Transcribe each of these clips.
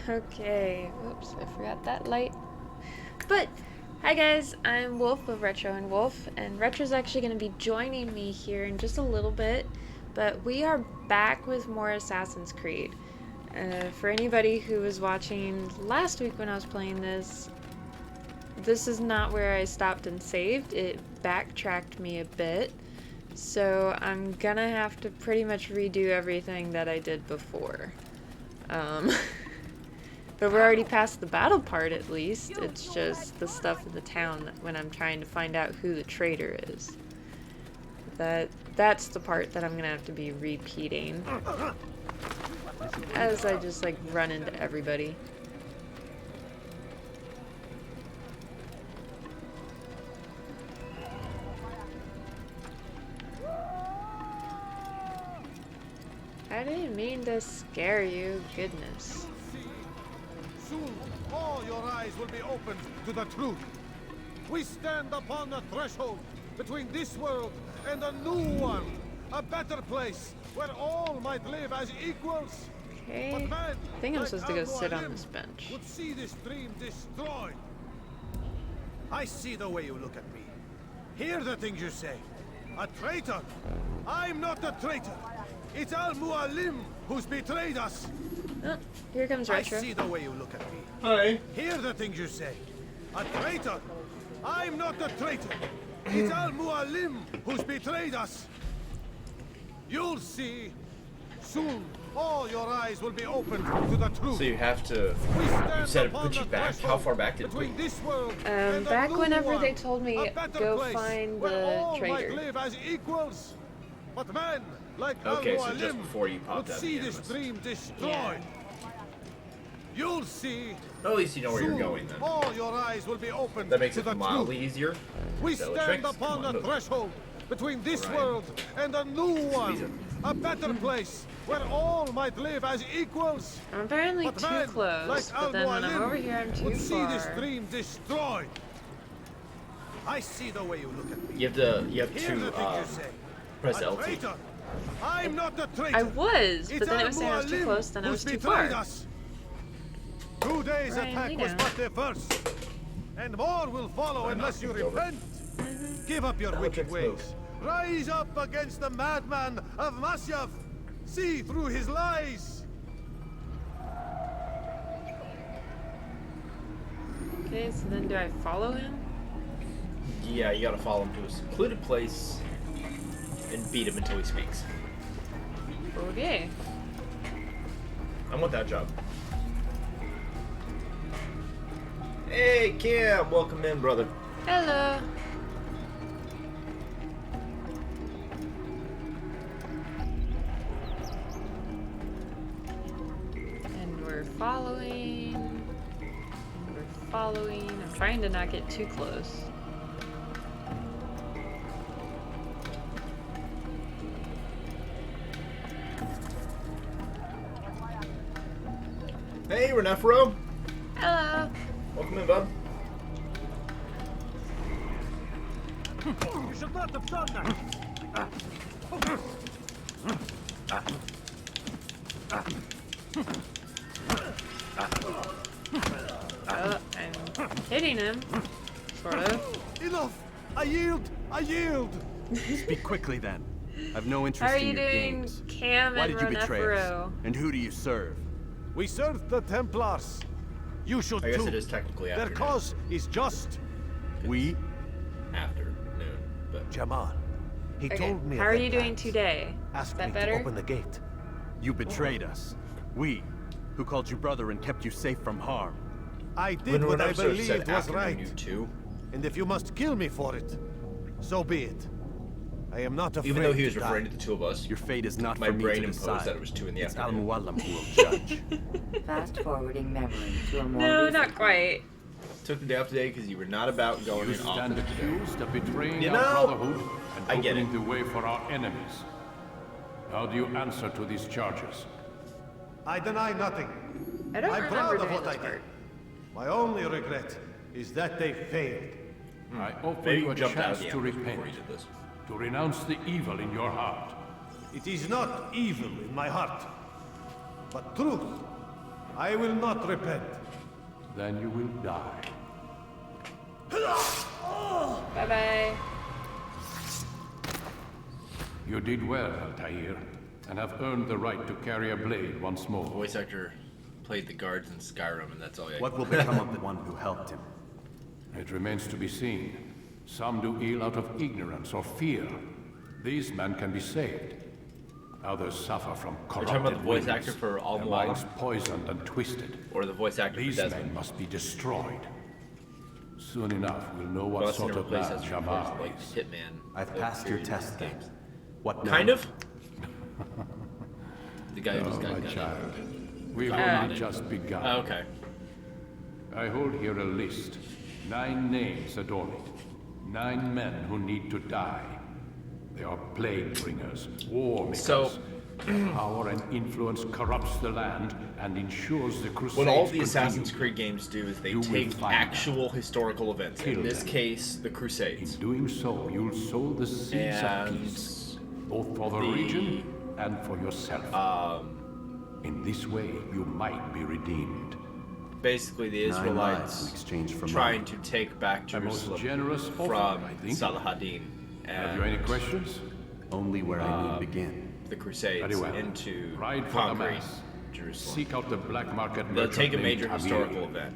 Okay. Oops, I forgot that light. But, hi guys, I'm Wolf of Retro and Wolf, and Retro's actually going to be joining me here in just a little bit. But we are back with more Assassin's Creed. For anybody who was watching last week when I was playing this is not where I stopped and saved. It backtracked me a bit. So I'm gonna have to pretty much redo everything that I did before. But we're already past the battle part at least. It's just the stuff in the town when I'm trying to find out who the traitor is. That's the part that I'm gonna have to be repeating. As I just like run into everybody. I didn't mean to scare you, goodness. Soon, all your eyes will be opened to the truth. We stand upon the threshold between this world and a new one. A better place where all might live as equals. Okay, I think I'm supposed to go sit on this bench. Would see this dream destroyed. I see the way you look at me. Hear the things you say. A traitor? I'm not a traitor. It's Al-Mualim who's betrayed us. Oh, here comes Retro. I see the way you look at me. Hi. Hear the things you say. A traitor? I'm not a traitor. It's Al-Mualim who's betrayed us. You'll see. Soon, all your eyes will be opened to the truth. So you have to. You said it put you back. How far back did it put you? Back whenever they told me go find the traitor. Live as equals. But man, like Okay, so just before you popped out see the this animus. dream destroyed. Yeah. You'll see. Well, at least you know where you're Soon, going then. all your eyes will be opened That makes to it the mildly truth. easier. We Bellatrix, stand upon come on, the threshold between this Right. world and a new one. Squeeze A better place where all might live as equals. I'm apparently But too man, close, like but then when I'm Al-Mualim, over here I'm too would see this far. dream destroyed. I see the way you look at me. You have to Hear the things you say. press A LT. traitor? I'm not a traitor. I was, but It's then it was saying I was too Al-Mualim close, then I was who's too betrayed far. us. 2 days Right, attack we was know. but the first, and more will follow unless you repent. Give up your wicked ways. Rise up against the madman of Masyaf. See through his lies. Okay, so then do I follow him? Yeah, you gotta follow him to a secluded place and beat him until he speaks. Okay. I want that job. Hey, Kim, welcome in, brother. Hello. And we're following. And we're following. I'm trying to not get too close. Hey, Renefro. Hello. Welcome in, bud. You should not have done that. Oh, I'm hitting him. Sort of. Enough. I yield. I yield. Speak quickly then. I've no interest How are in you your doing, games. Cam Why and did you betray us? Renefro? And who do you serve? We serve the Templars. You should I guess too. it is technically Their afternoon. cause is just. We? Afternoon, but Jamal. He Okay, told me. how of are their you doing plans. today? Asked Is that me better? to open the gate. You betrayed us. We, who called you brother and kept you safe from harm. I did what I believed was afternoon, right. you two. And if you must kill me for it, so be it. I am not afraid Even though he was to die. referring to the two of us, Your fate is not my for me brain to imposed decide. that it was 2 in the It's afternoon. Al-Mualim who will judge. Fast forwarding memory to a more No, recent not quite. Took the day off today because you were not about going You in off stand of it. accused of betraying You our know, brotherhood and I get opening it. the way for our enemies. How do you answer to these charges? I deny nothing. I don't I'm remember proud of doing what this I part. did. My only regret is that they failed. I offer Maybe you you a jumped out of chance the to ambulance before repent, you did this. to renounce the evil in your heart. It is not evil in my heart, but truth. I will not repent. Then you will die. Bye-bye. You did well, Altair, and have earned the right to carry a blade once more. Voice actor played the guards in Skyrim, and that's all I What will become of the one who helped him? It remains to be seen. Some do ill out of ignorance or fear. These men can be saved. Others suffer from corrupted talking about the voice wills, actor for Al their Mualim? minds poisoned and twisted. Or the voice actor These for Desmond. men must be destroyed. Soon enough, we'll know what Well, sort of replace man as Jamar like is. Hitman. I've of passed your various test then. games. What now? Kind of. The guy who Oh, just got my gun. child. We've Got only it. just begun. Oh, okay. I hold here a list. 9 names adorn it. 9 men who need to die. They are plague bringers, war makers. So- Their power and influence corrupts the land and ensures the crusades What all the continue. Assassin's Creed games do is they You will take find actual historical events. In Kill this them. case, the In Crusades. doing so, you'll sow the seeds of And peace, both for the the- region and for yourself. In this way, you might be redeemed. Basically, the 9 lives in Israelites exchange for trying money. to take back A most Jerusalem generous offer, from I think. Salahadin Have you any and questions? Only where I need begin. the Crusades Very well. into Ride for conquering Damas. Jerusalem. Seek out the black market They'll merchant take a named major Amir. historical event,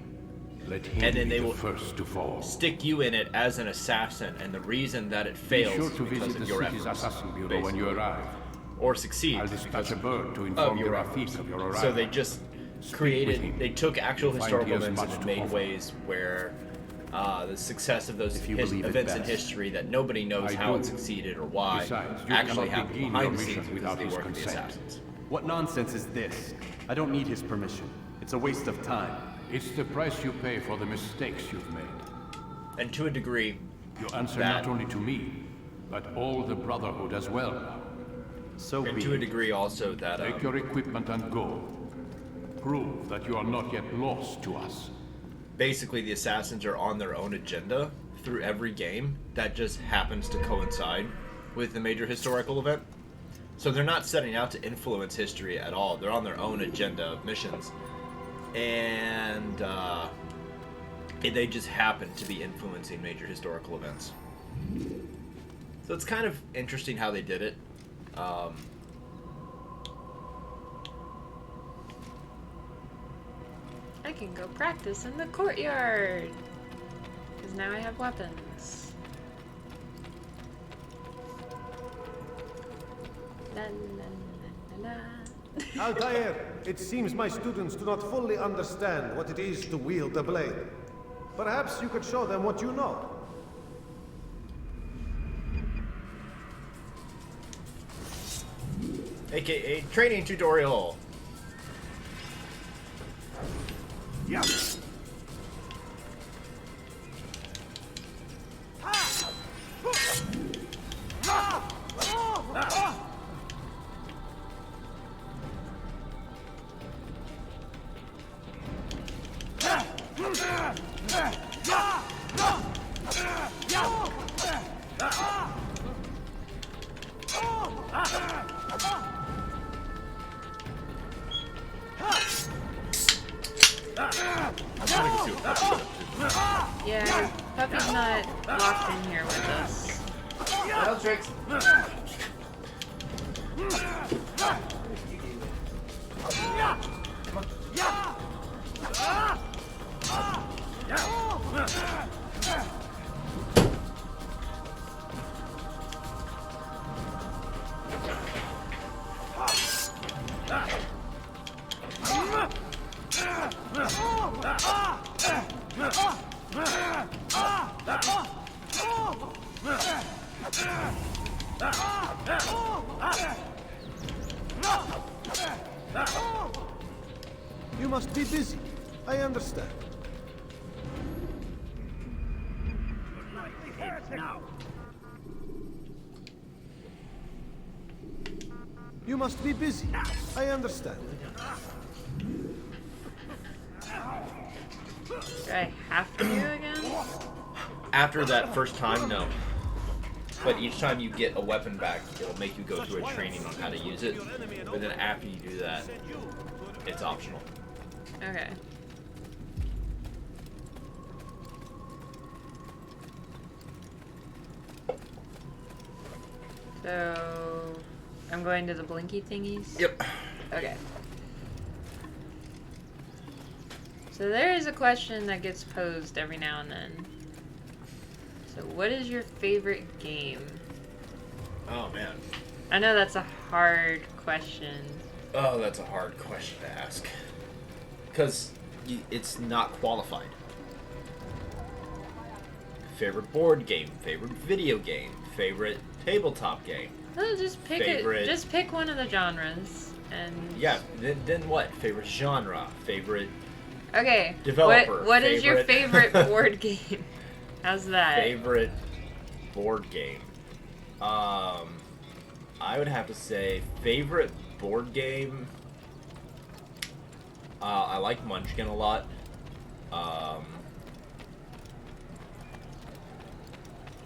Let him and then be they the will first to fall. stick you in it as an assassin, and the reason that it Be fails sure is to because visit of the your city's efforts, assassin bureau when you basically. arrive. Or succeed I'll because dispatch a bird to of inform the your Rafik efforts. of your arrival. So they just with created, him. they took actual You'll find historical he has events much and to made offer. ways where the success of those If you believe it events in best. history that nobody knows I how do. it succeeded or why Besides, you actually cannot happened begin behind your the scenes mission because without they his work with the consent. assassins. What nonsense is this? I don't need his permission. It's a waste of time. It's the price you pay for the mistakes you've made. And to a degree, You answer That- not only to me, but all the Brotherhood as well now. So and be to a it. degree also that Take your equipment and go. Prove that you are not yet lost to us. basically the assassins are on their own agenda through every game that just happens to coincide with the major historical event. So they're not setting out to influence history at all. They're on their own agenda of missions. And they just happen to be influencing major historical events. So it's kind of interesting how they did it. I can go practice in the courtyard. Because now I have weapons. La la la la la. Altair, it seems my students do not fully understand what it is to wield a blade. Perhaps you could show them what you know. AKA training tutorial. Yeah. Yeah, Puppy's not locked in here with us. Wild tricks. You must be busy. I understand. You must be busy. I understand. Do I have to do again? After that first time, no. But each time you get a weapon back, it'll make you go through a training on how to use it. But then after you do that, it's optional. Okay. So, I'm going to the blinky thingies? Yep. Okay. So there is a question that gets posed every now and then. So what is your favorite game? Oh, man. I know that's a hard question. Oh, that's a hard question to ask. Because it's not qualified. Favorite board game, favorite video game, favorite tabletop game. Oh, just pick Favorite- it. Just pick one of the genres, and Yeah, then what? Favorite genre, favorite okay. Developer, What is your favorite- favorite board game? How's that? favorite board game. I would have to say favorite board game. I like Munchkin a lot.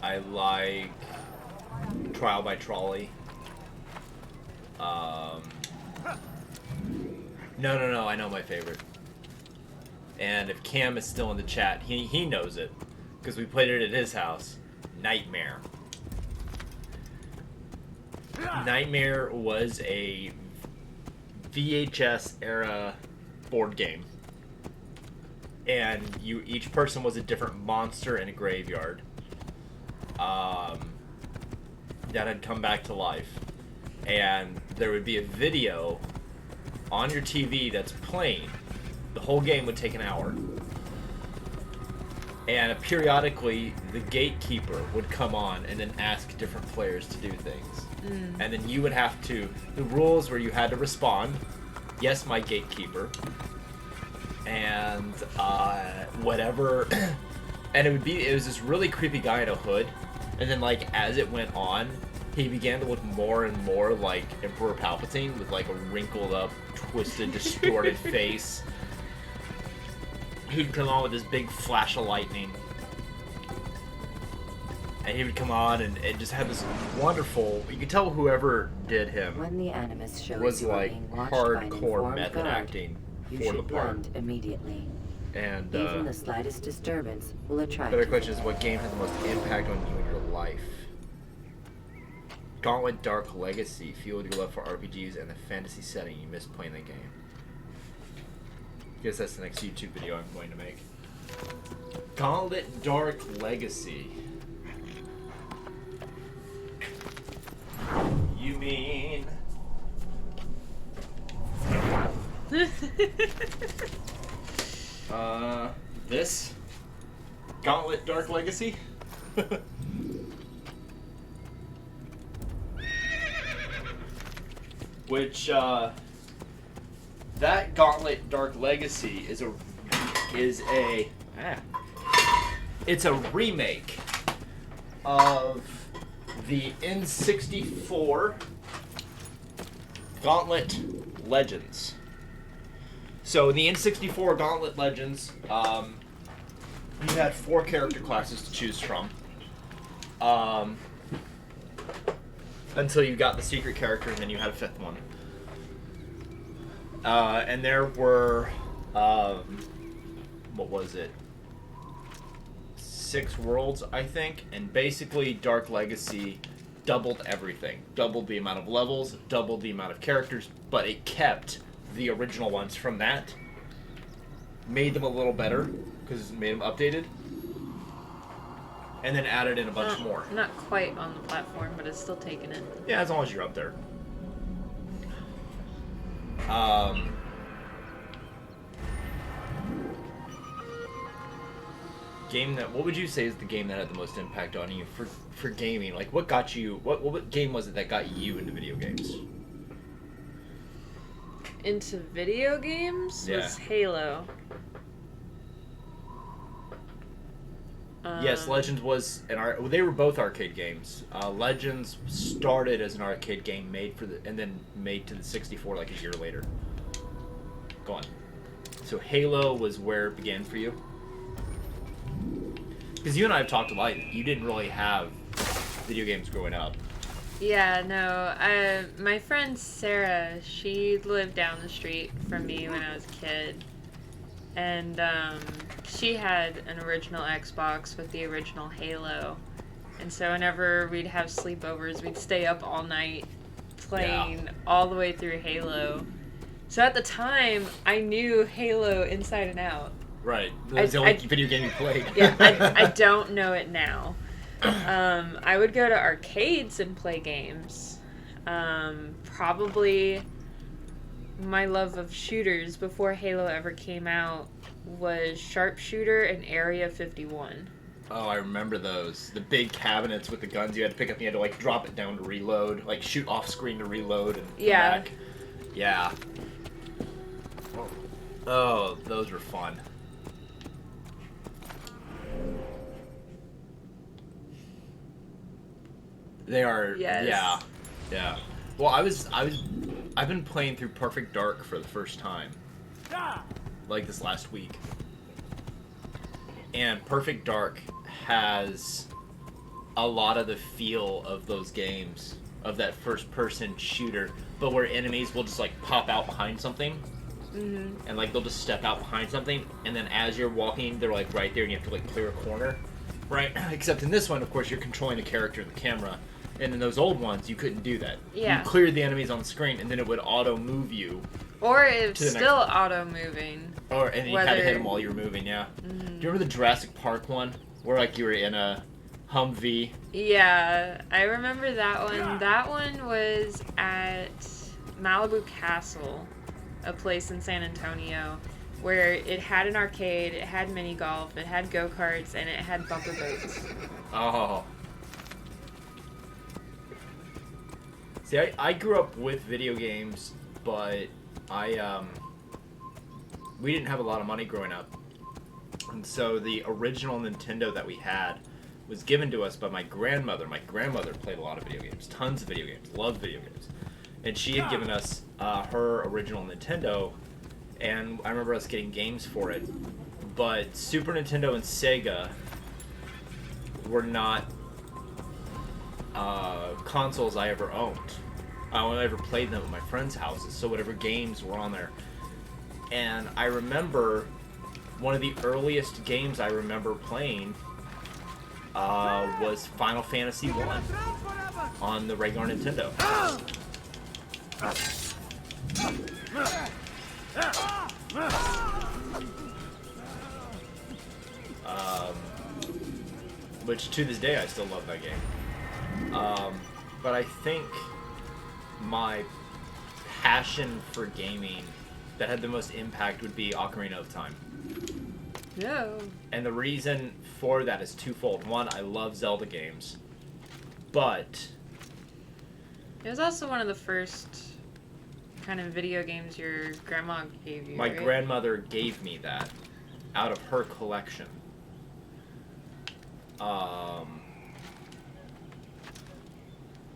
I like Trial by Trolley. No, I know my favorite. And if Cam is still in the chat, he knows it. Because we played it at his house. Nightmare. Nightmare was a VHS era board game. And each person was a different monster in a graveyard. That had come back to life. And there would be a video on your TV that's playing. The whole game would take an hour. And periodically, the gatekeeper would come on and then ask different players to do things. And then you would have to... The rules were you had to respond, yes, my gatekeeper. And whatever... and it was this really creepy guy in a hood. And then, like, as it went on, he began to look more and more like Emperor Palpatine with, like, a wrinkled up, twisted, distorted face. He'd come on with this big flash of lightning. And he would come on and it just had this wonderful... You could tell whoever did him When the Animus shows was, you are like, being watched by an hardcore informed method guard, acting you for the should part. blend immediately. And, Even the slightest disturbance will attract the other you. question is, what game had the most impact on you in your life? Gauntlet Dark Legacy fueled your love for RPGs and the fantasy setting you missed playing the game. Guess that's the next YouTube video I'm going to make. Gauntlet Dark Legacy. You mean... this? Gauntlet Dark Legacy? Which, that Gauntlet Dark Legacy is a it's a remake of the N64 Gauntlet Legends. So in the N64 Gauntlet Legends, you had 4 character classes to choose from. Until you got the secret character, and then you had a 5th one. And there were, what was it? 6 worlds, I think, and basically Dark Legacy doubled everything. Doubled the amount of levels, doubled the amount of characters, but it kept the original ones from that. Made them a little better, because it made them updated. And then added in a bunch more. Not quite on the platform, but it's still taking it. Yeah, as long as you're up there. Game that, what would you say is the game that had the most impact on you for gaming? Like, what got you? What game was it that got you into video games? Into video games was Yeah. Halo. Yes, Legends was they were both arcade games. Legends started as an arcade game and then made to the 64 like a year later. Go on. So Halo was where it began for you? Because you and I have talked a lot. You didn't really have video games growing up. Yeah, no. My friend Sarah, she lived down the street from me when I was a kid. and she had an original Xbox with the original Halo. And so whenever we'd have sleepovers, we'd stay up all night playing all the way through Halo. So at the time, I knew Halo inside and out. Right. That was the only video game you played. Yeah, I don't know it now. I would go to arcades and play games. Probably my love of shooters before Halo ever came out was Sharpshooter and Area 51. Oh, I remember those. The big cabinets with the guns you had to pick up. You had to like drop it down to reload, like shoot off screen to reload and come back. Yeah. Oh, those were fun. They are. Yes. Yeah. Yeah. Well, I've been playing through Perfect Dark for the first time, like this last week. And Perfect Dark has a lot of the feel of those games, of that first-person shooter, but where enemies will just like pop out behind something, and like they'll just step out behind something, and then as you're walking, they're like right there, and you have to like clear a corner, right? Except in this one, of course, you're controlling the character, the camera, and in those old ones, you couldn't do that. Yeah. You cleared the enemies on the screen, and then it would auto-move you. Or it's To the still next auto-moving. And you had to hit them while you were moving, yeah. Do you remember the Jurassic Park one? Where, like, you were in a Humvee? Yeah, I remember that one. That one was at Malibu Castle, a place in San Antonio, where it had an arcade, it had mini golf, it had go-karts, and it had bumper boats. Oh. See, I grew up with video games, but we didn't have a lot of money growing up. And so the original Nintendo that we had was given to us by my grandmother. My grandmother played a lot of video games, tons of video games, loved video games. And she had given us her original Nintendo, and I remember us getting games for it. But Super Nintendo and Sega were not consoles I ever owned. I only ever played them at my friends' houses, so whatever games were on there. And I remember one of the earliest games I remember playing was Final Fantasy 1 on the regular Nintendo. Which to this day I still love that game. But I think my passion for gaming that had the most impact would be Ocarina of Time. No. And the reason for that is twofold. One, I love Zelda games, but It was also one of the first kind of video games your grandma gave you, my right? grandmother gave me that out of her collection.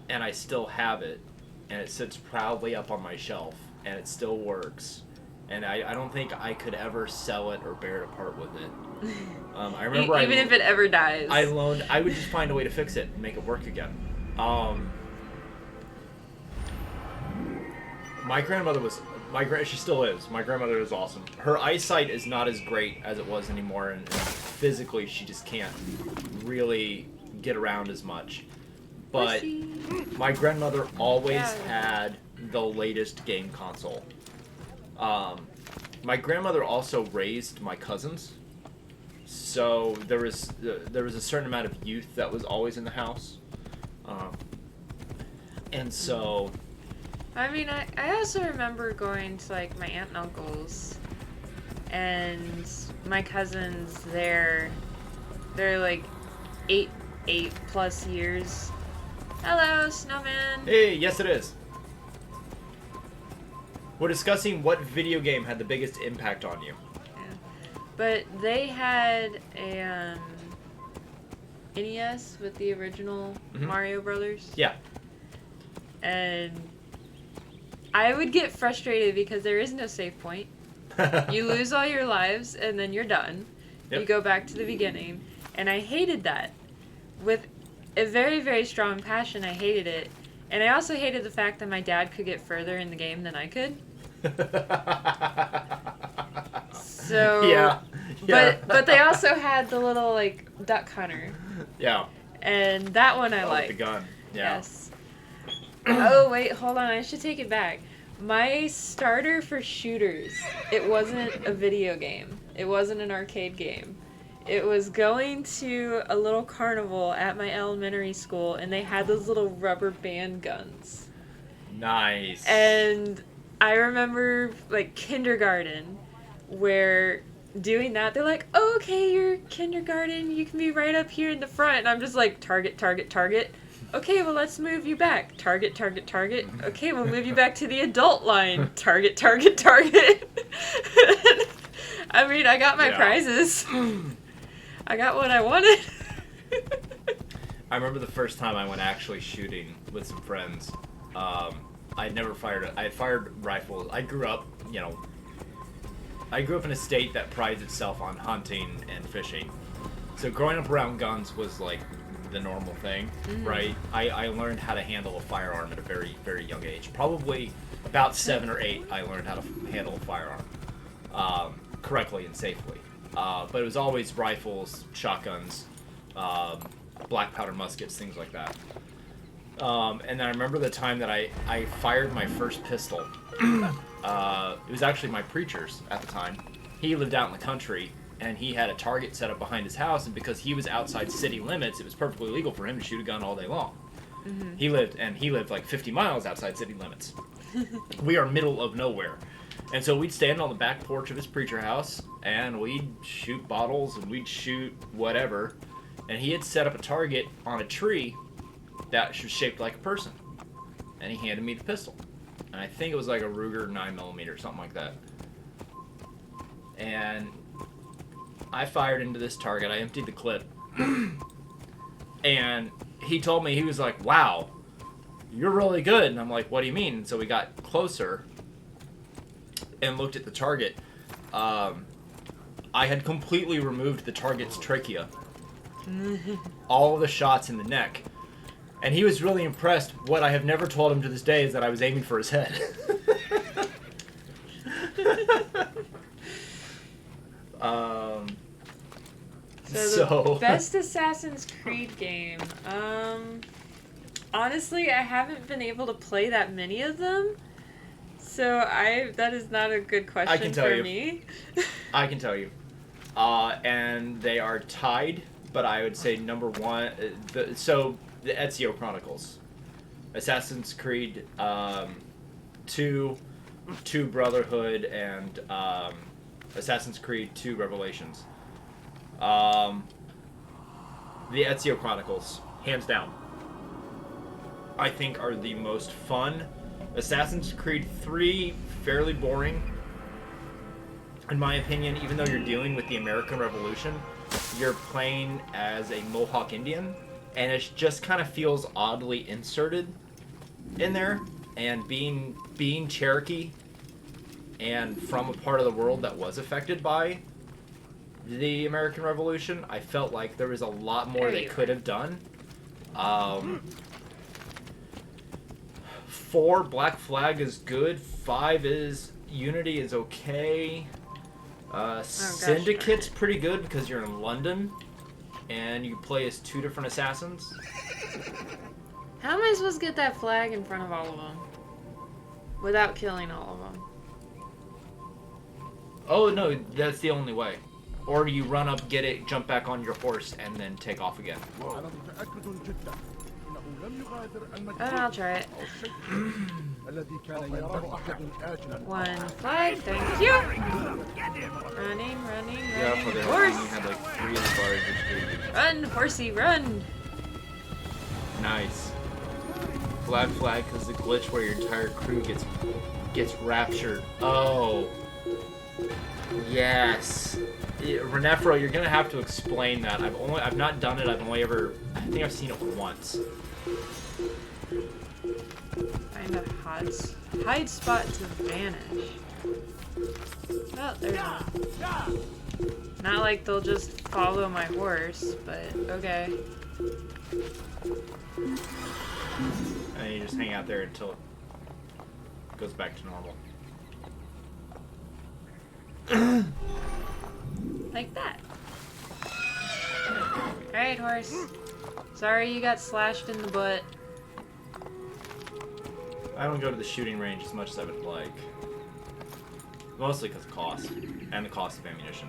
And I still have it, and it sits proudly up on my shelf, and it still works. And I don't think I could ever sell it or bear to part with it. I remember Even if it ever dies. I would just find a way to fix it and make it work again. My grandmother was, she still is. My grandmother is awesome. Her eyesight is not as great as it was anymore, and physically she just can't really get around as much. But my grandmother always had the latest game console. My grandmother also raised my cousins, so there was a certain amount of youth that was always in the house, and so. I mean, I also remember going to like my aunt and uncle's, and my cousins they're like 8 plus years. Hello, Snowman. Hey, yes it is. We're discussing what video game had the biggest impact on you. Yeah. But they had a NES with the original Mario Brothers. Yeah. And I would get frustrated because there is no save point. You lose all your lives and then you're done. Yep. You go back to the beginning. And I hated that. With a very, very strong passion, I hated it. And I also hated the fact that my dad could get further in the game than I could. So Yeah. but they also had the little like duck hunter, Yeah. and that one I Oh, like. with the gun. Yeah. Yes. Oh wait, hold on. I should take it back. My starter for shooters, it wasn't a video game. It wasn't an arcade game. It was going to a little carnival at my elementary school, and they had those little rubber band guns. Nice. And I remember, like, kindergarten, where doing that, they're like, oh, okay, you're kindergarten, you can be right up here in the front. And I'm just like, target, target, target. Okay, well, let's move you back. Target, target, target. Okay, we'll move you back to the adult line. Target, target, target. I mean, I got my prizes. I got what I wanted. I remember the first time I went actually shooting with some friends. I had fired rifles. I grew up in a state that prides itself on hunting and fishing. So growing up around guns was like the normal thing, right? I learned how to handle a firearm at a very, very young age. Probably about 7 or 8, I learned how to handle a firearm correctly and safely. But it was always rifles, shotguns, black powder muskets, things like that. And I remember the time that I fired my first pistol. It was actually my preacher's at the time. He lived out in the country, and he had a target set up behind his house, and because he was outside city limits, it was perfectly legal for him to shoot a gun all day long. Mm-hmm. He lived like 50 miles outside city limits. We are middle of nowhere. And so we'd stand on the back porch of his preacher house, and we'd shoot bottles, and we'd shoot whatever. And he had set up a target on a tree that was shaped like a person. And he handed me the pistol. And I think it was like a Ruger 9mm or something like that. And I fired into this target. I emptied the clip. And he told me, he was like, wow, you're really good. And I'm like, what do you mean? And so we got closer and looked at the target. I had completely removed the target's trachea. All of the shots in the neck. And he was really impressed. What I have never told him to this day is that I was aiming for his head. So the best Assassin's Creed game. Honestly, I haven't been able to play that many of them. So that is not a good question for me. I can tell you. And they are tied, but I would say number one. The Ezio Chronicles, Assassin's Creed 2 Brotherhood, and Assassin's Creed 2 Revelations. The Ezio Chronicles, hands down, I think are the most fun. Assassin's Creed 3, fairly boring, in my opinion, even though you're dealing with the American Revolution. You're playing as a Mohawk Indian, and it just kind of feels oddly inserted in there. And being Cherokee and from a part of the world that was affected by the American Revolution, I felt like there was a lot more they could have done. 4, Black Flag is good. 5 is Unity is okay. Syndicate's pretty good because you're in London and you play as 2 different assassins. How am I supposed to get that flag in front of all of them without killing all of them? Oh no, that's the only way. Or you run up, get it, jump back on your horse, and then take off again. I'll try it. One flag, thank you. Running. Horse. You had like 3 of the bars. Run, horsey, run. Nice. Black Flag, because the glitch where your entire crew gets raptured. Oh. Yes. Renefro, you're gonna have to explain that. I've not done it. I think I've seen it once. Find a hide spot to vanish. Oh, there's one. Not like they'll just follow my horse, but okay. And you just hang out there until it goes back to normal. Like that. Alright, horse. Sorry you got slashed in the butt. I don't go to the shooting range as much as I would like. Mostly because of cost. And the cost of ammunition.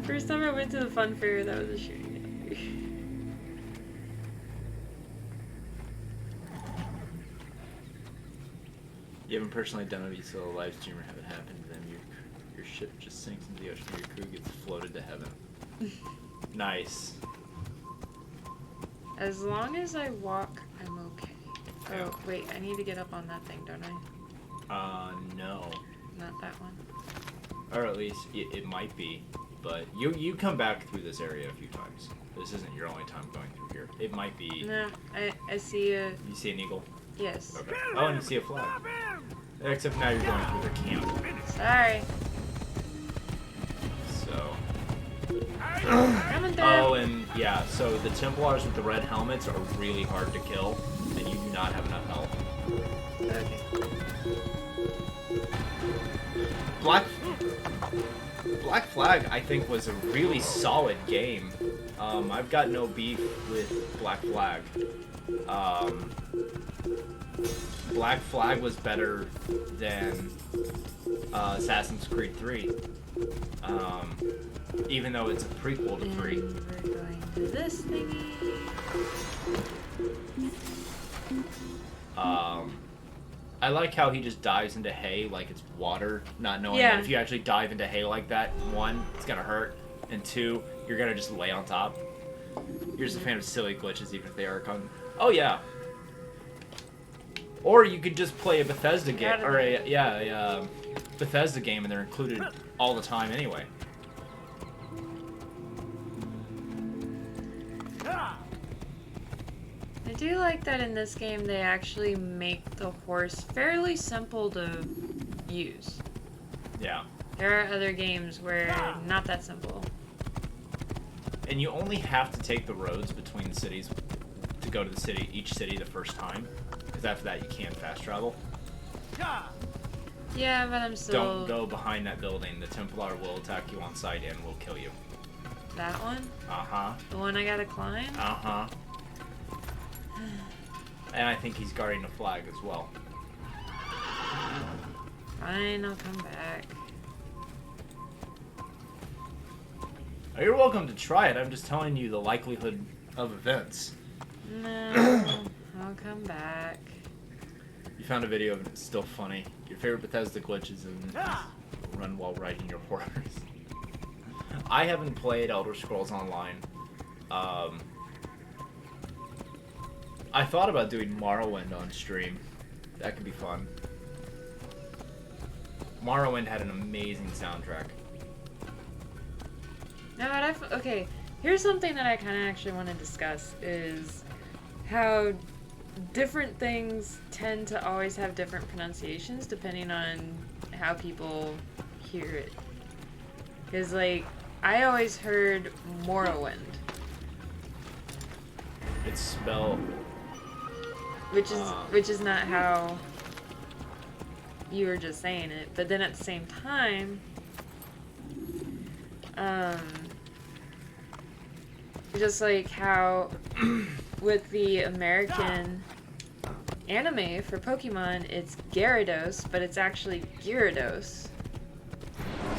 First time I went to the fun fair, that was a shooting range. You haven't personally done it, you saw a live stream or have it happen to them. Your ship just sinks into the ocean and your crew gets floated to heaven. Nice. As long as I walk, I'm okay. Yeah. Oh, wait, I need to get up on that thing, don't I? No. Not that one. Or at least it might be. But you come back through this area a few times. This isn't your only time going through here. It might be... No, I see a... You see an eagle? Yes. Okay. Oh, and you see a flag. Except now you're going through their camp. Sorry. So... Coming through. Oh, and yeah, so the Templars with the red helmets are really hard to kill, and you do not have enough health. Okay. Black Flag, I think, was a really solid game. I've got no beef with Black Flag. Black Flag was better than Assassin's Creed 3. Even though it's a prequel to 3. And we're going to this thingy. I like how he just dives into hay like it's water, not knowing Yeah. that if you actually dive into hay like that, 1, it's gonna hurt, and 2, you're gonna just lay on top. You're just a fan of silly glitches, even if they are Oh yeah. Or you could just play a Bethesda game, or a Bethesda game, and they're included all the time anyway. I do like that in this game they actually make the horse fairly simple to use. Yeah. There are other games where not that simple. And you only have to take the roads between the cities to go to the city, each city the first time, because after that you can't fast travel. Yeah, but I'm still... Don't go behind that building. The Templar will attack you on sight and will kill you. That one? Uh-huh. The one I gotta climb? Uh-huh. And I think he's guarding the flag as well. Fine, I'll come back. Oh, you're welcome to try it. I'm just telling you the likelihood of events. No, I'll come back. You found a video of it. It's still funny. Your favorite Bethesda glitches and run while riding your horse. I haven't played Elder Scrolls Online. I thought about doing Morrowind on stream. That could be fun. Morrowind had an amazing soundtrack. No, but okay, here's something that I kind of actually want to discuss is how different things tend to always have different pronunciations depending on how people hear it. Because, like, I always heard Morrowind. It's spelled... Which is not how you were just saying it. But then at the same time, just like how with the American anime for Pokemon, it's Gyarados, but it's actually Gyarados.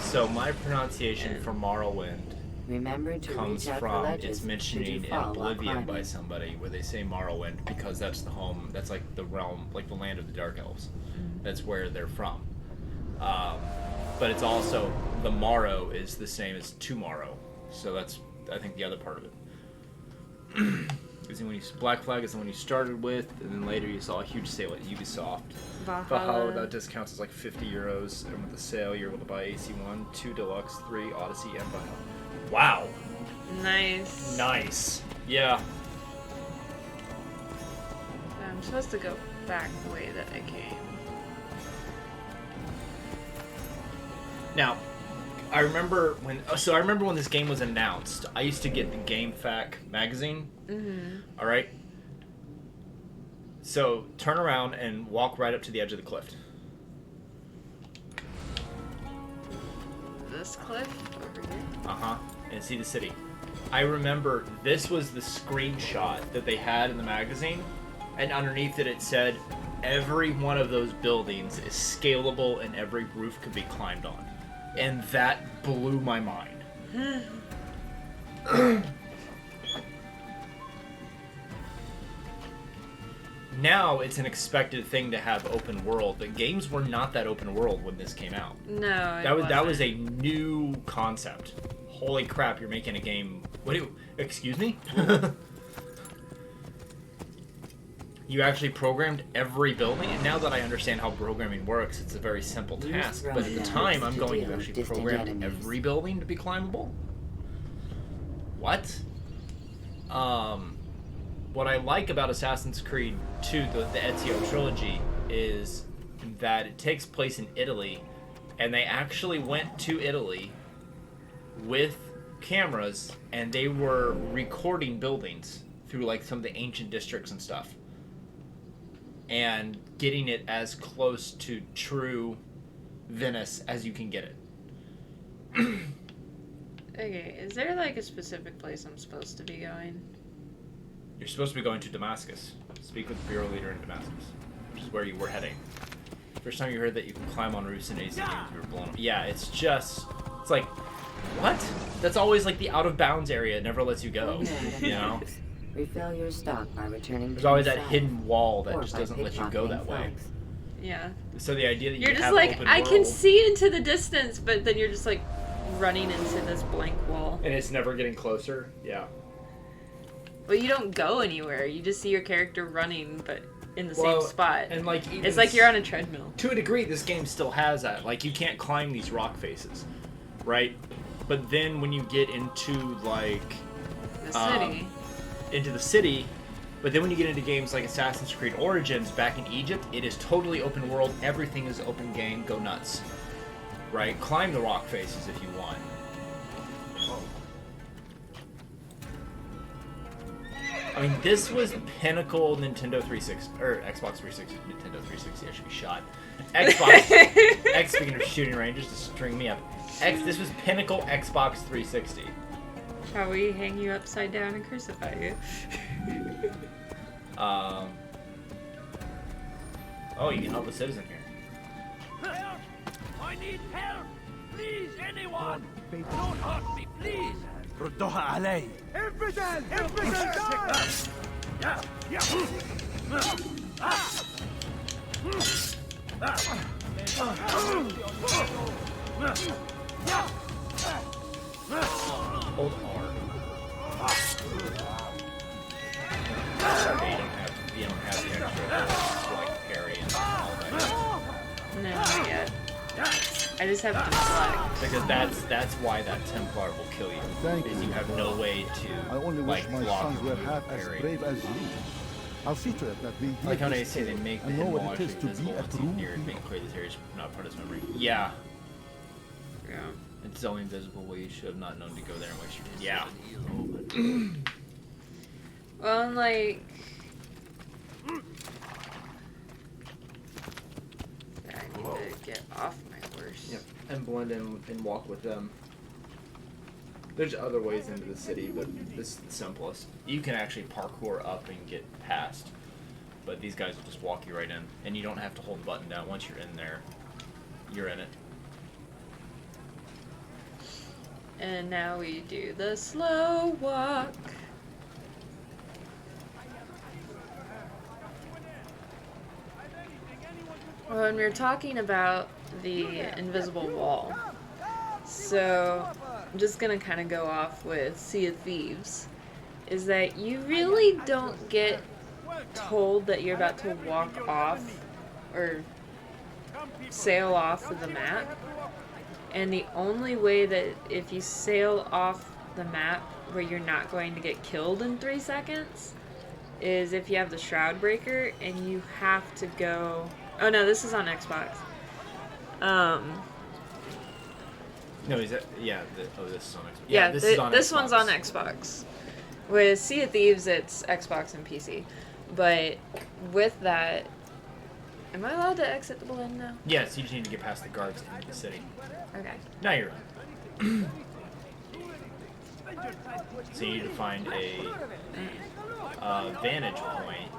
So my pronunciation for Morrowind Remember to comes reach out for from ledges it's mentioning should in you fall while Oblivion by climbing. somebody where they say Morrowind because that's the home, that's like the realm, like the land of the Dark Elves. That's where they're from. But it's also, the Morrow is the same as tomorrow. So that's, I think, the other part of it. Black Flag is the one you started with, and then later you saw a huge sale at Ubisoft. Valhalla, that discounts as like 50 euros, and with the sale you're able to buy AC1, 2 Deluxe, 3 Odyssey, and Valhalla. Wow! Nice. Nice. Yeah. I'm supposed to go back the way that I came. Now, I remember when this game was announced. I used to get the GameFAQ magazine. Mm-hmm. All right. So turn around and walk right up to the edge of the cliff. this cliff over here. Uh-huh. And see the city. I remember this was the screenshot that they had in the magazine, and underneath it said, every one of those buildings is scalable and every roof could be climbed on. And that blew my mind. Now it's an expected thing to have open world, but games were not that open world when this came out. No, That was a new concept. Holy crap, you're making a game. Excuse me? You actually programmed every building, and now that I understand how programming works, it's a very simple task. But at the time, I'm going, you actually programmed every building to be climbable? What? What I like about Assassin's Creed 2, the Ezio trilogy, is that it takes place in Italy, and they actually went to Italy with cameras, and they were recording buildings through like some of the ancient districts and stuff, and getting it as close to true Venice as you can get it. Okay, is there like a specific place I'm supposed to be going? You're supposed to be going to Damascus. Speak with the bureau leader in Damascus, which is where you were heading. First time you heard that you can climb on roofs in AC games, you were blown up. Yeah, it's like, what? That's always like the out of bounds area. It never lets you go, you know? Refill your stock by returning. There's always that hidden wall that just doesn't let you go that way. Yeah. So the idea that You're you just have like, open I world, can see into the distance, but then you're just like running into this blank wall. and it's never getting closer. Yeah. Well, you don't go anywhere. You just see your character running, but in the Well, same spot. And like even It's like you're on a treadmill. to a degree, this game still has that. Like you can't climb these rock faces, right? But then when you get into like The city. into the city, but then when you get into games like Assassin's Creed Origins back in Egypt, it is totally open world. Everything is open game. Go nuts, right? Climb the rock faces if you want. I mean, this was pinnacle Nintendo 360 or Xbox 360. Nintendo 360. I should be shot. Xbox. Speaking of shooting ranges, to string me up. This was pinnacle Xbox 360. Shall we hang you upside down and crucify you? Oh, you can help a citizen here. Help! I need help! Please, anyone! Don't hurt me, please! ردوها علي. Hold R. You don't have the extra like parry and all that. No, not yet. I just have to select. Because that's why that Templar will kill you. Thank is you. you have no way to I only wish like my block sons or were move half as parry. brave as you. I'll see to it that we Like how hear they this say they tale make the and know hidden wall what it is actually to be invisible a once true you're making hero. clear this area is not part of his memory. Yeah. Yeah. It's only invisible where you should have not known to go there and waste your Yeah. Well, and like... Yeah, I need to get off my horse. Yep. And blend in and walk with them. There's other ways into the city, but this is the simplest. You can actually parkour up and get past, but these guys will just walk you right in, and you don't have to hold the button down. Once you're in there, you're in it. And now we do the slow walk. Well, and we were talking about the invisible wall. So, I'm just gonna kind of go off with Sea of Thieves. Is that you really don't get told that you're about to walk off or sail off of the map. And the only way that if you sail off the map where you're not going to get killed in 3 seconds is if you have the Shroud Breaker and you have to go... Oh no, this is on Xbox. No, is that yeah? This is on Xbox. Yeah, this is on this Xbox. one's on Xbox. With Sea of Thieves, it's Xbox and PC. But with that, am I allowed to exit the balloon now? Yes, you just need to get past the guards into the city. Okay. Now you're in. So you need to find a vantage point.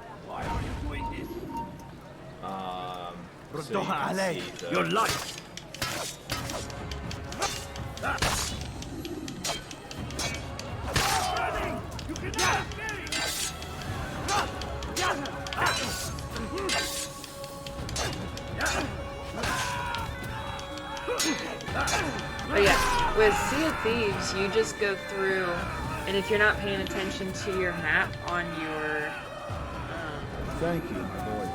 So you can see the, Your life! You can But yeah, with Sea of Thieves, you just go through, and if you're not paying attention to your map on your Thank you, my boy.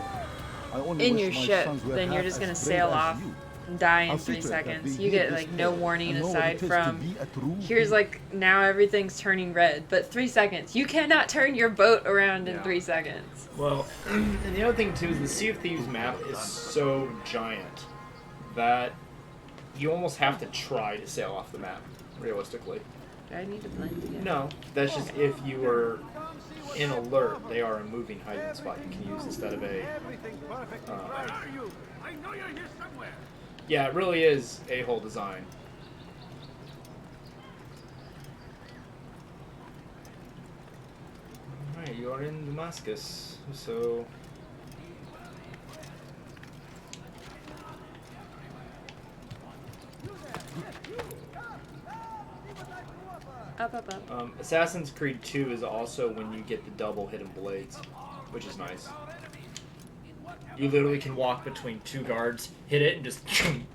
I only in wish your my ship, sons were then you're half just gonna as sail brave as off you. and die in I'll see 3 to it that seconds. they You hear get this like no tale warning and know what aside it is to from be a true here's hero. like now everything's turning red, but 3 seconds. You cannot turn your boat around in 3 seconds. well, and the other thing too is the Sea of Thieves map is so giant that you almost have to try to sail off the map, realistically. Do I need to blend together? No, that's just if you were in alert, they are a moving hiding spot you can use instead of a. Everything perfectly Where right. are you? I know you're here somewhere. Yeah, it really is a whole design. Alright, you are in Damascus, so. Up, up, up. Assassin's Creed 2 is also when you get the double hidden blades, which is nice. You literally can walk between 2 guards, hit it, and just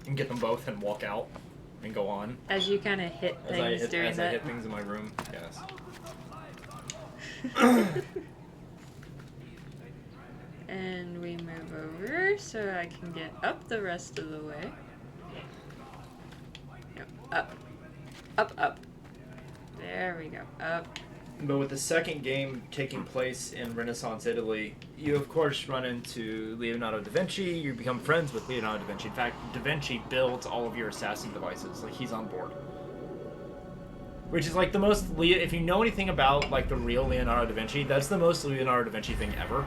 and get them both and walk out and go on. As you kind of hit As things I during that. hit things in my room, yes. And we move over so I can get up the rest of the way. No, up. Up, up. There we go. Up. But with the second game taking place in Renaissance Italy, you of course run into Leonardo da Vinci. You become friends with Leonardo da Vinci. In fact, da Vinci builds all of your assassin devices. Like, he's on board. Which is like the most if you know anything about like the real Leonardo da Vinci, that's the most Leonardo da Vinci thing ever.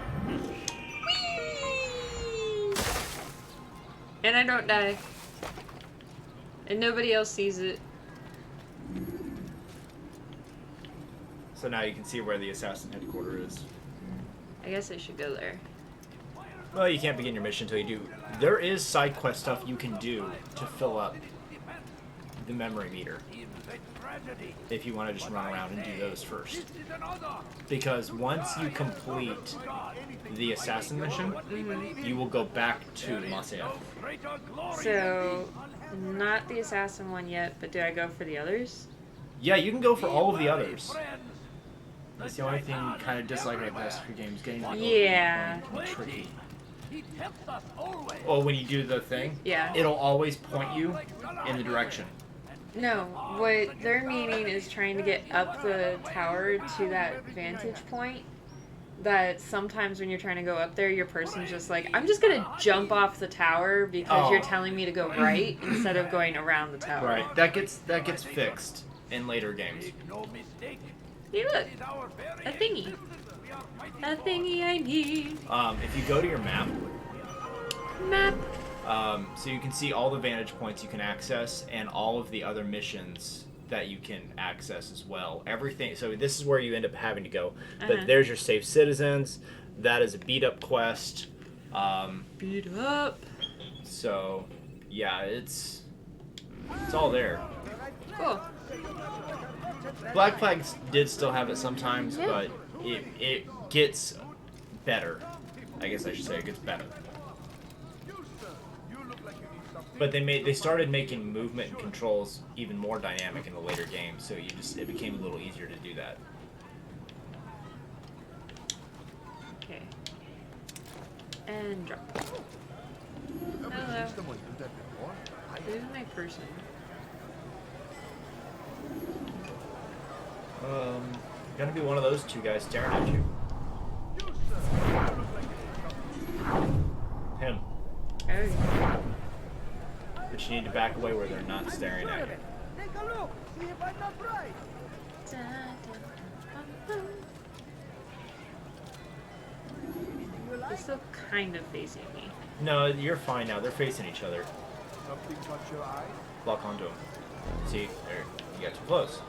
And I don't die. And nobody else sees it. So now you can see where the assassin headquarters is. I guess I should go there. Well, you can't begin your mission until you do. There is side quest stuff you can do to fill up the memory meter. If you want to just run around and do those first. Because once you complete the assassin mission, you will go back to Masyaf. So, not the assassin one yet, but do I go for the others? Yeah, you can go for all of the others. That's the only thing kind of dislike about the past few games. Getting to Yeah. tricky. Well, when you do the thing, Yeah. it'll always point you in the direction. No, what they're meaning is trying to get up the tower to that vantage point. That sometimes when you're trying to go up there, your person's just like, I'm just gonna jump off the tower because you're telling me to go right instead of going around the tower. Right. That gets fixed in later games. Hey, look, a thingy. A thingy I need. If you go to your map, Map. so you can see all the vantage points you can access and all of the other missions that you can access as well. Everything. So this is where you end up having to go. But there's your Save Citizens. That is a beat up quest. Beat up. So yeah, it's all there. Cool. Black Flags did still have it sometimes, Yeah. but it gets better. I guess I should say it gets better. But they started making movement and controls even more dynamic in the later games, so it became a little easier to do that. Okay. And drop. Hello. Who's my person? Gonna be one of those 2 guys staring at you. Him. Oh. But you need to back away where they're not staring at you. Take a look. See if I'm not right. They're still kind of facing me. No, you're fine now. They're facing each other. Something caught your eye? Lock onto them. See, there, you got too close.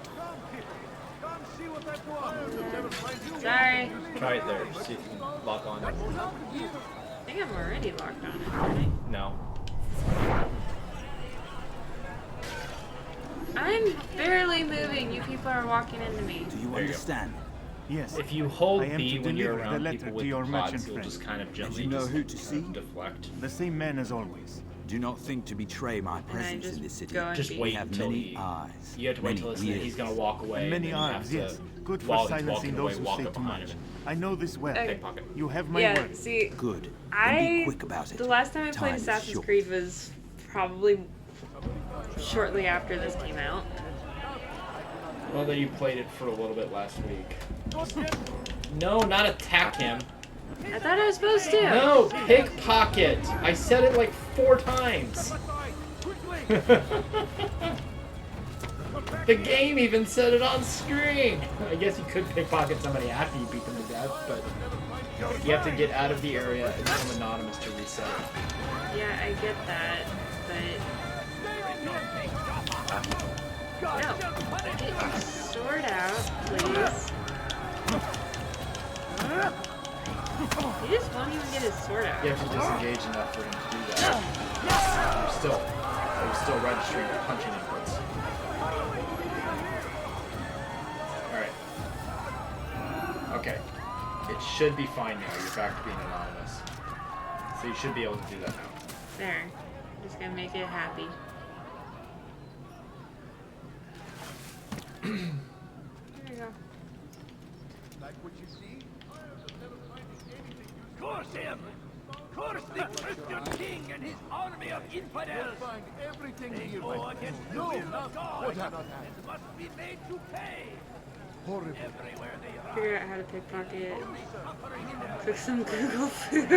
Sorry. Try it there. See if you can lock on. I think I'm already locked on it, aren't I? No. I'm barely moving. You people are walking into me. Do you There you go. understand? Yes. If you hold I am B to when you're deliver the around letter people to with your the merchant pods, you'll friend. just kind of gently you know just who to kind see? of deflect. The same man as always. Do not think to betray my And I presence just in this city. go and Just be. wait have until many he... eyes. You have to wait many until ears. he's going to walk away. Many and then you arms, have yes. to, Good for while he's silencing walking those away, who walk say up too behind much. him. I know this well. Okay. Pickpocket. You have my Yeah, word. see, Good. Then I be quick about it. the last time I played Time is Assassin's short. Creed was probably shortly after this came out. Well, then you played it for a little bit last week. No, not attack him. I thought I was supposed to. No, pickpocket. I said it like 4 times. The game even said it on screen. I guess you could pickpocket somebody after you beat them to death, but you have to get out of the area and become anonymous to reset it. Yeah, I get that, but no. Get your sword out, please. He just won't even get his sword out. You have to disengage enough for him to do that. You're still registering the punching inputs. Alright. Okay. It should be fine now. You're back to being anonymous. So you should be able to do that now. There. Just gonna make it happy. There you go. Curse him! Curse the Christian king and his army of infidels! Find everything They here. go against the No, will of what God happened? and must be made to pay Horrible. everywhere they are. Figure out how to pickpocket. Cook some Google food.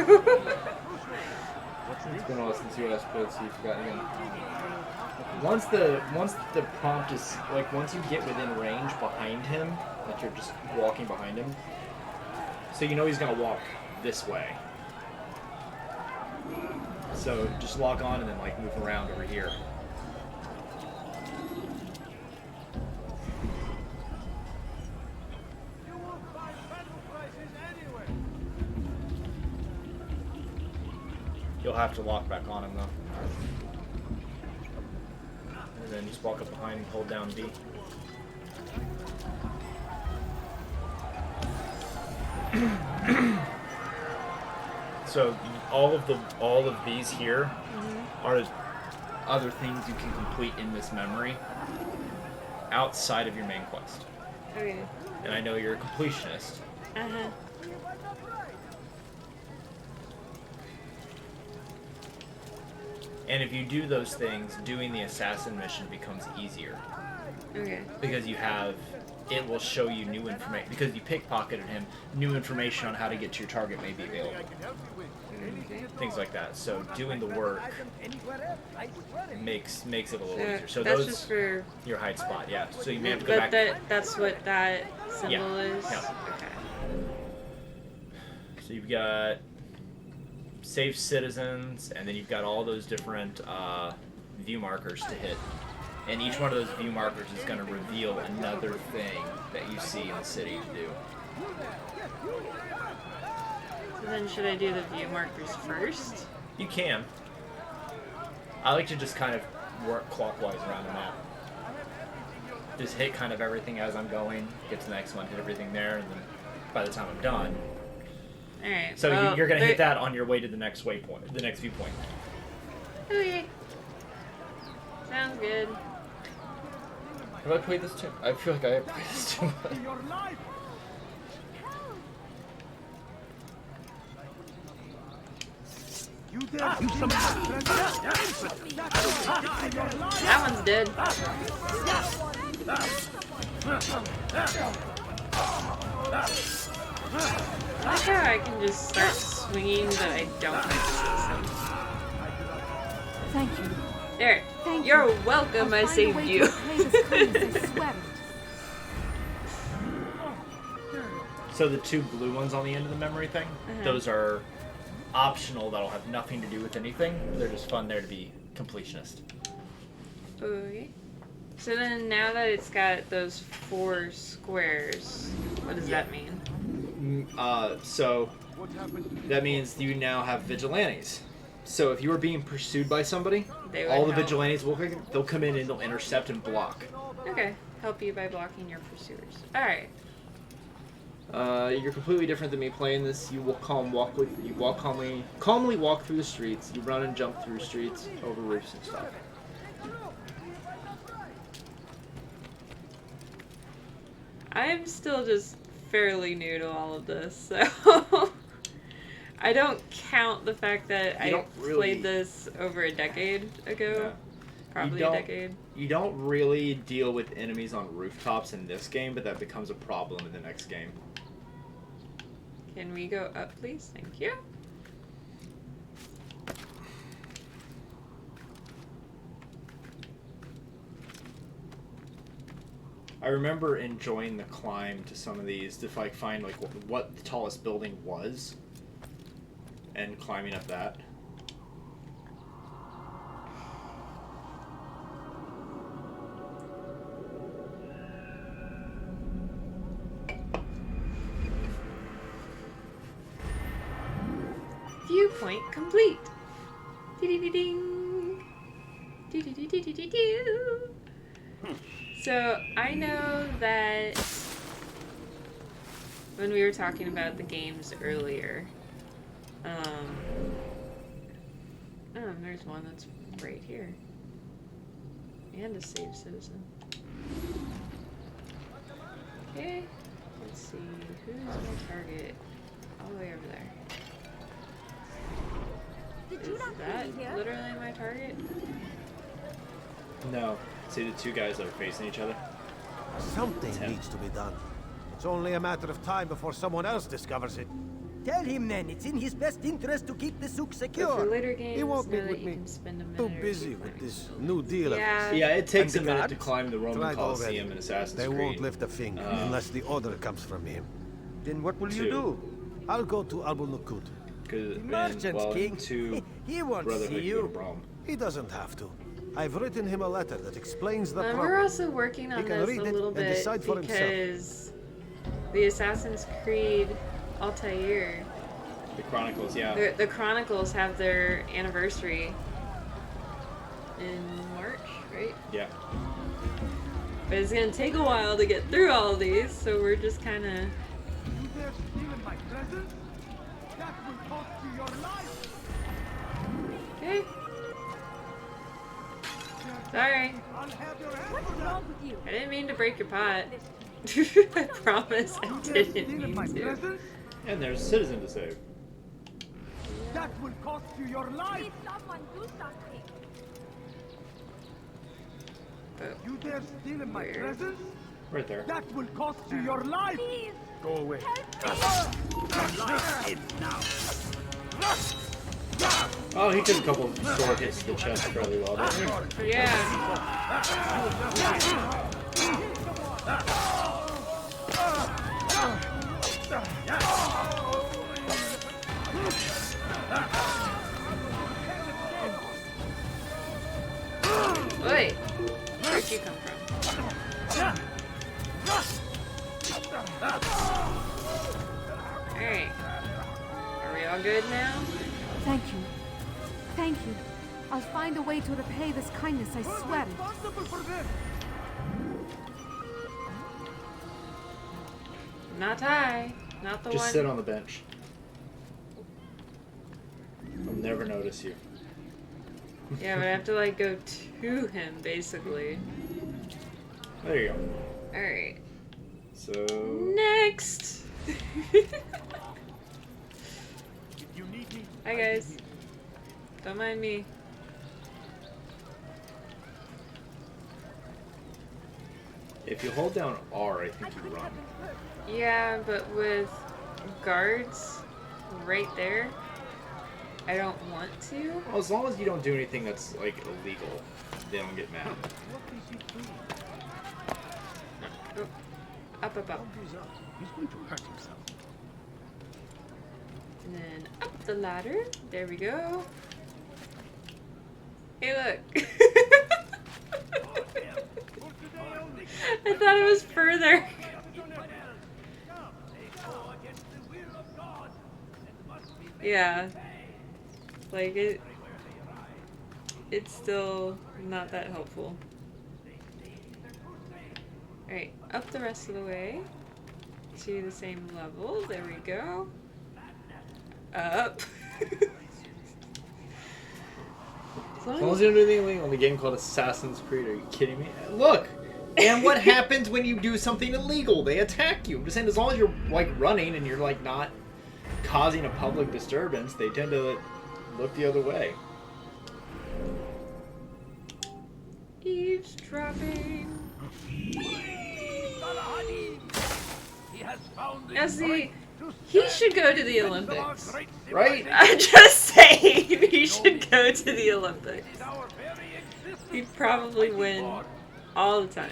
It's been a while since you asked, but see if you got again. Once the prompt is like once you get within range behind him, like you're just walking behind him, so you know he's gonna walk this way. So just lock on and then like move around over here. You won't find battle prices anywhere. You'll have to lock back on him though. And then just walk up behind and hold down B. So all of these here are other things you can complete in this memory outside of your main quest. Okay. And I know you're a completionist. Uh-huh. And if you do those things, doing the assassin mission becomes easier. Okay. Because it will show you new information. Because you pickpocketed him, new information on how to get to your target may be available. Okay. Things like that. So doing the work makes it a little easier. So that's those just for. your hide spot, yeah. So you may have to go But back. that's what that symbol Yeah, is. yeah. Okay. So you've got save citizens, and then you've got all those different view markers to hit. And each one of those view markers is going to reveal another thing that you see in the city to do. So then should I do the view markers first? You can. I like to just kind of work clockwise around the map. Just hit kind of everything as I'm going, get to the next one, hit everything there, and then by the time I'm done. Alright. So well, you're going to hit that on your way to the next waypoint, the next viewpoint. Okay. Sounds good. Have I played this too? I feel like I have played this too much. That one's dead. I like how I can just start swinging, but I don't have to. Thank you. There. Thank You're you. welcome. I'll I find a saved way you. to repay this kindness, I swear it. So the two blue ones on the end of the memory thing, those are optional. That'll have nothing to do with anything. They're just fun there to be completionist. Okay. So then, now that it's got those 4 squares, what does that mean? So that means you now have vigilantes. So if you are being pursued by somebody, They would all the help. vigilantes they'll come in and they'll intercept and block. Okay, help you by blocking your pursuers. Alright. You're completely different than me playing this. You will calmly walk through the streets. You run and jump through streets, over roofs and stuff. I'm still just fairly new to all of this, so I don't count the fact that I played this over a decade ago. Yeah. Probably a decade. You don't really deal with enemies on rooftops in this game, but that becomes a problem in the next game. Can we go up, please? Thank you. I remember enjoying the climb to some of these to like find like what the tallest building was, and climbing up that. Viewpoint complete. Dee-dee-dee-ding. Dee-dee-dee-dee-dee-dee. So I know that when we were talking about the games earlier, there's one that's right here, and a save citizen. Okay, let's see, who's my target? All the way over there. Is that literally my target? No. See the 2 guys that are facing each other? Something needs to be done. It's only a matter of time before someone else discovers it. Tell him then, it's in his best interest to keep the souk But secure. for later games, He won't know meet that with you me. can spend a minute Too or busy two with playing. this new deal. Yeah. Yeah, it takes a And the minute to guards? climb the Roman Tried Colosseum already. in Assassin's They Creed. won't lift a finger unless the order comes from him. Then what will you 2. do? I'll go to Abu Nukut. Merchants, King. 2, He won't Brotherhood see go to you. Rome. He doesn't have to. I've written him a letter that explains the problem. We're also working on He can this read a it little and bit decide for himself. because the Assassin's Creed Altair, The Chronicles, yeah. the Chronicles have their anniversary in March, right? Yeah. But it's gonna take a while to get through all of these, so we're just kind of. You dare steal in my presence? That will cost you your life! Okay. Sorry. I'll have your What's wrong with you? I didn't mean to break your pot. I promise I didn't mean to. And there's a citizen to save. That will cost you your life! Please, someone do something. But You dare steal in my presence? Right there. That will cost you your life! Please, Go away. Oh, he took a couple sword hits to the chest fairly well. Didn't he? yeah. Wait, where'd you come from? Alright. Are we all good now? thank you. Thank you. I'll find a way to repay this kindness, I swear it. Responsible for this! Not I. Not the Just one. sit on the bench. I'll never notice you. Yeah, but I have to like go to him basically. There you go. Alright. So Next! If you need me, Hi guys. Don't mind me. if you hold down R, I think you run. Yeah, but with guards right there, I don't want to. Well, as long as you don't do anything that's like illegal, they don't get mad. what is he doing? Oh. Up, up, up. He's going to hurt himself. And then up the ladder. There we go. Hey, look. I thought it was further. Yeah. Like it's still not that helpful. Alright, up the rest of the way to the same level. There we go. Up. As long as you don't do anything illegal in a game called Assassin's Creed, are you kidding me? Look! And what happens when you do something illegal? They attack you. I'm just saying, as long as you're, like, running and you're, like, not causing a public disturbance, they tend to look the other way. Eavesdropping. Now see, he should go to the Olympics. Right? I'm just saying, he should go to the Olympics. He'd probably win all the time.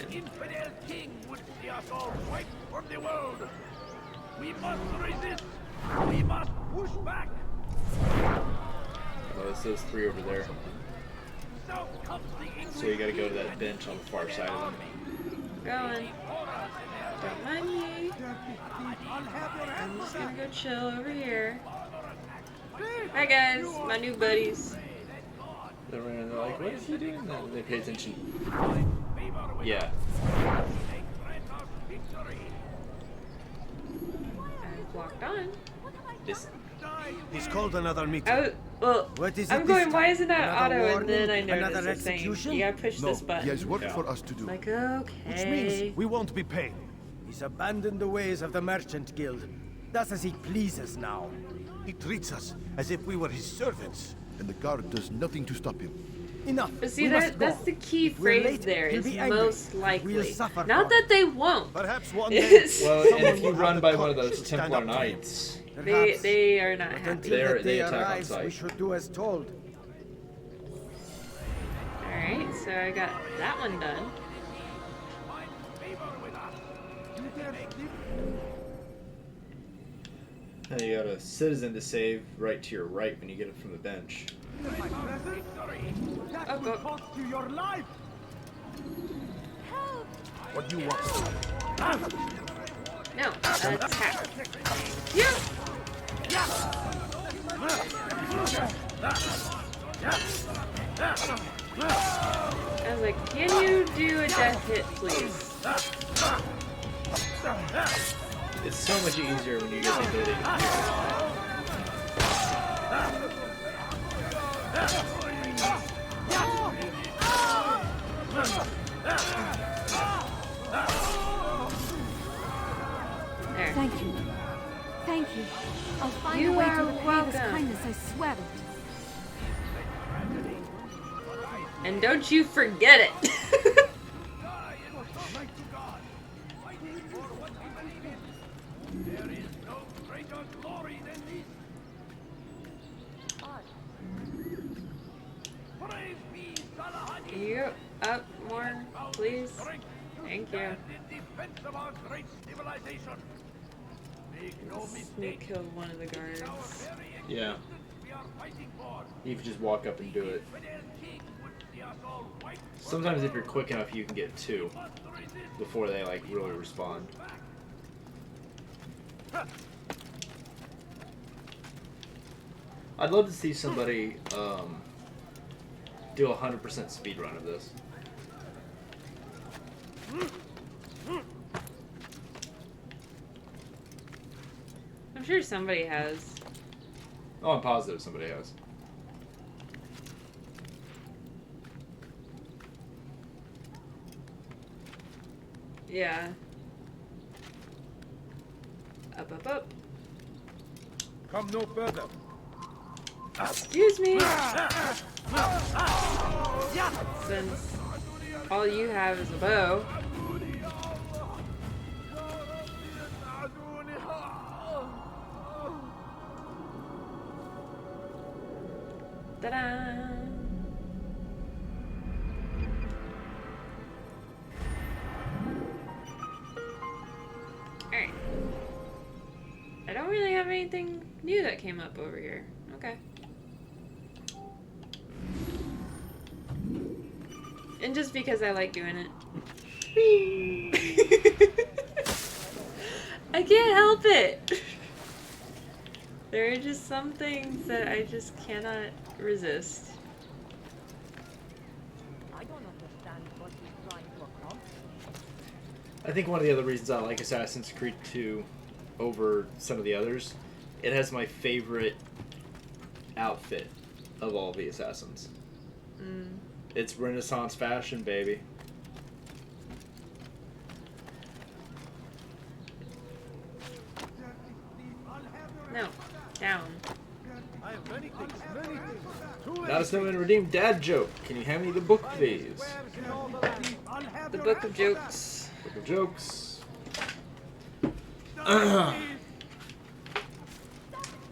We must resist. We must push back. Oh, this says 3 over there. So you gotta go to that bench on the far side of them. Going. Don't mind me. I'm just gonna go chill over here. Hi guys, my new buddies. They're like, what is he doing? No, they pay attention. Yeah. I've locked on. This. He's called another meeting. Oh, well, What is I'm it going, this why time? isn't that Another auto? warning? And then I noticed Another it's saying, execution? you gotta push No, this button. he has work for us to do. Like, Which okay. means we won't be paid. He's abandoned the ways of the Merchant Guild. Does as he pleases now. He treats us as if we were his servants. And the guard does nothing to stop him. Enough. But see, We must that's go. the key If we're phrase late, there he'll is be angry. most likely. We'll suffer Not for that they won't. Perhaps one day. It's- Well, and someone if you will run have by the one of courage those to stand Templar up to him. Knights, They are not But happy. until They that day attack on arrives, sight. we should do as told. Alright, so I got that one done. and you got a citizen to save right to your right when you get it from the bench. Oh, go. Cost you your life. What do you want? No, attack. Yeah. I was like, can you do a death hit, please? It's so much easier when you get the ability to do it. There. Thank you. Thank you. I'll find You a way are to repay this welcome. kindness, I swear it. And don't you forget it. There is no greater glory than this. Praise be Salahadin. Can you go up more, please? Thank you. In defense of our great civilization. Make no Let me mistake. kill one of the guards. Yeah. We are fighting for. You can just walk up and do it. Fidel's king would see us all white. Sometimes if you're quick enough, you can get 2 before they like really respond. I'd love to see somebody do a 100% speed run of this. I'm sure somebody has. Oh, I'm positive somebody has. Yeah. Up, up, up. Come no further. Excuse me. Since all you have is a bow. Ta-da! Alright. I don't really have anything new that came up over here. Okay. And just because I like doing it. Whee! help it. There are just some things that I just cannot resist. I don't understand what he's trying to accomplish. I think one of the other reasons I like Assassin's Creed 2 over some of the others, it has my favorite outfit of all the Assassins. It's Renaissance fashion, baby. No, down. I have many things, many things. Not a snowman redeemed dad joke. Can you hand me the book, please? The Book of Jokes. Book of jokes.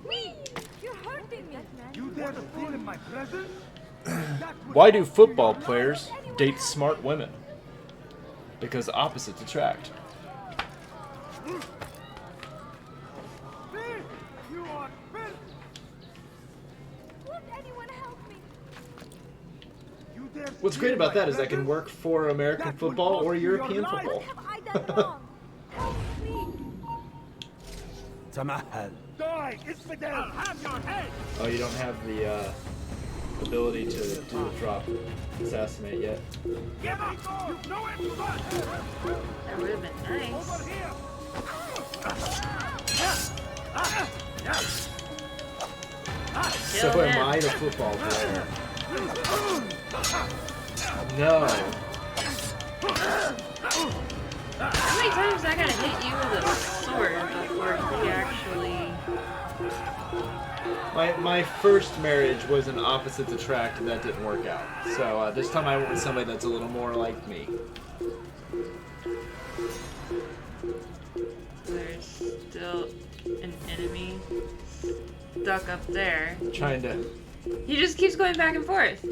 Whee! You're hurting me. You dare to fool in my presence? Why do football players date smart women? Because opposites attract. You are finished. Won't anyone help me? You dare What's great about that is that can work for American football or European football. What have I done wrong? Help me. Tamahal. Die, infidel! I'll have your head! Oh, you don't have the ability to do the drop assassinate yet. Give up! You know it, but That would have been nice. over here! So Kill am him. I the football player? No. How many times I gotta hit you with a sword before he actually... My first marriage was an opposites attract and that didn't work out. So this time I went with somebody that's a little more like me. There's still an enemy stuck up there. Trying to... He just keeps going back and forth.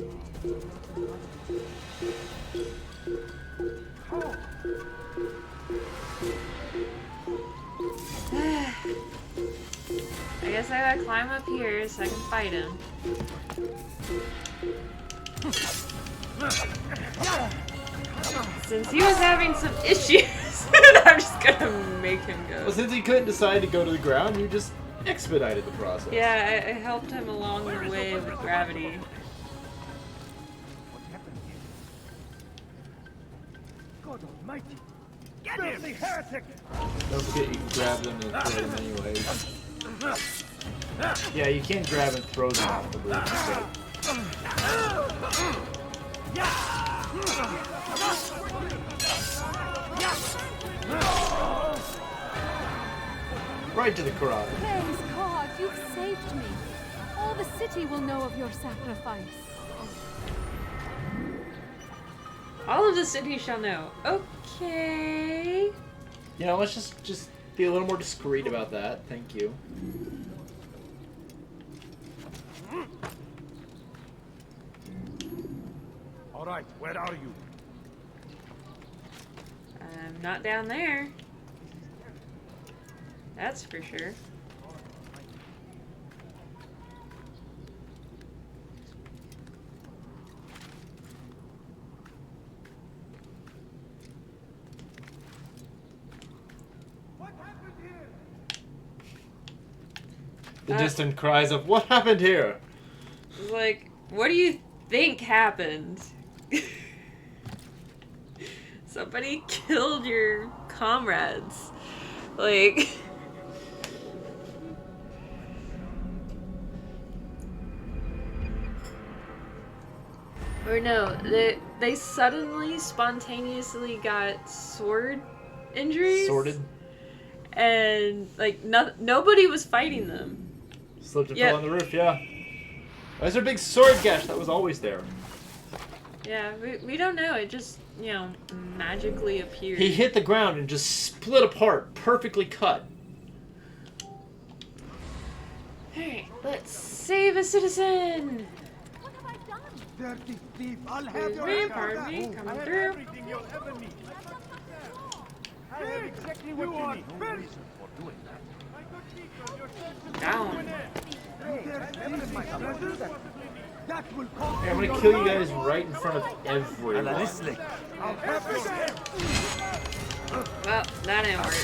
I guess I gotta climb up here so I can fight him. Since he was having some issues, I'm just gonna make him go. Well, since he couldn't decide to go to the ground, you just expedited the process. Yeah, I helped him along the way with gravity. God almighty! Get him! The heretic! Don't forget you can grab them and throw them anyways. Yeah, you can't grab and throw them off the roof instead. Right to the karate. Praise God, you've saved me. All the city will know of your sacrifice. All of the city shall know. Okay. You know, let's just be a little more discreet about that. Thank you. All right, where are you? I'm not down there. That's for sure. What happened here? The distant cries of, "What happened here?" Like, what do you think happened? Somebody killed your comrades. Like... Or no, they suddenly, spontaneously got sword injuries. Sorted. And, like, nobody was fighting them. Slipped and fell on the roof, yeah. Why is there a big sword gash that was always there? Yeah, we don't know. It just, you know, magically appeared. He hit the ground and just split apart, perfectly cut. Alright, let's save a citizen! What have I done? Dirty thief! I'll have Excuse your me, head! pardon me, I coming have through. everything you'll ever need. I have exactly what you need. No reason for doing that. My good people, your sentence Down. You dare stand in my presence? That will cost Hey, I'm you gonna your kill you life. guys right in front of everyone. I'll have your head. Well, that didn't work.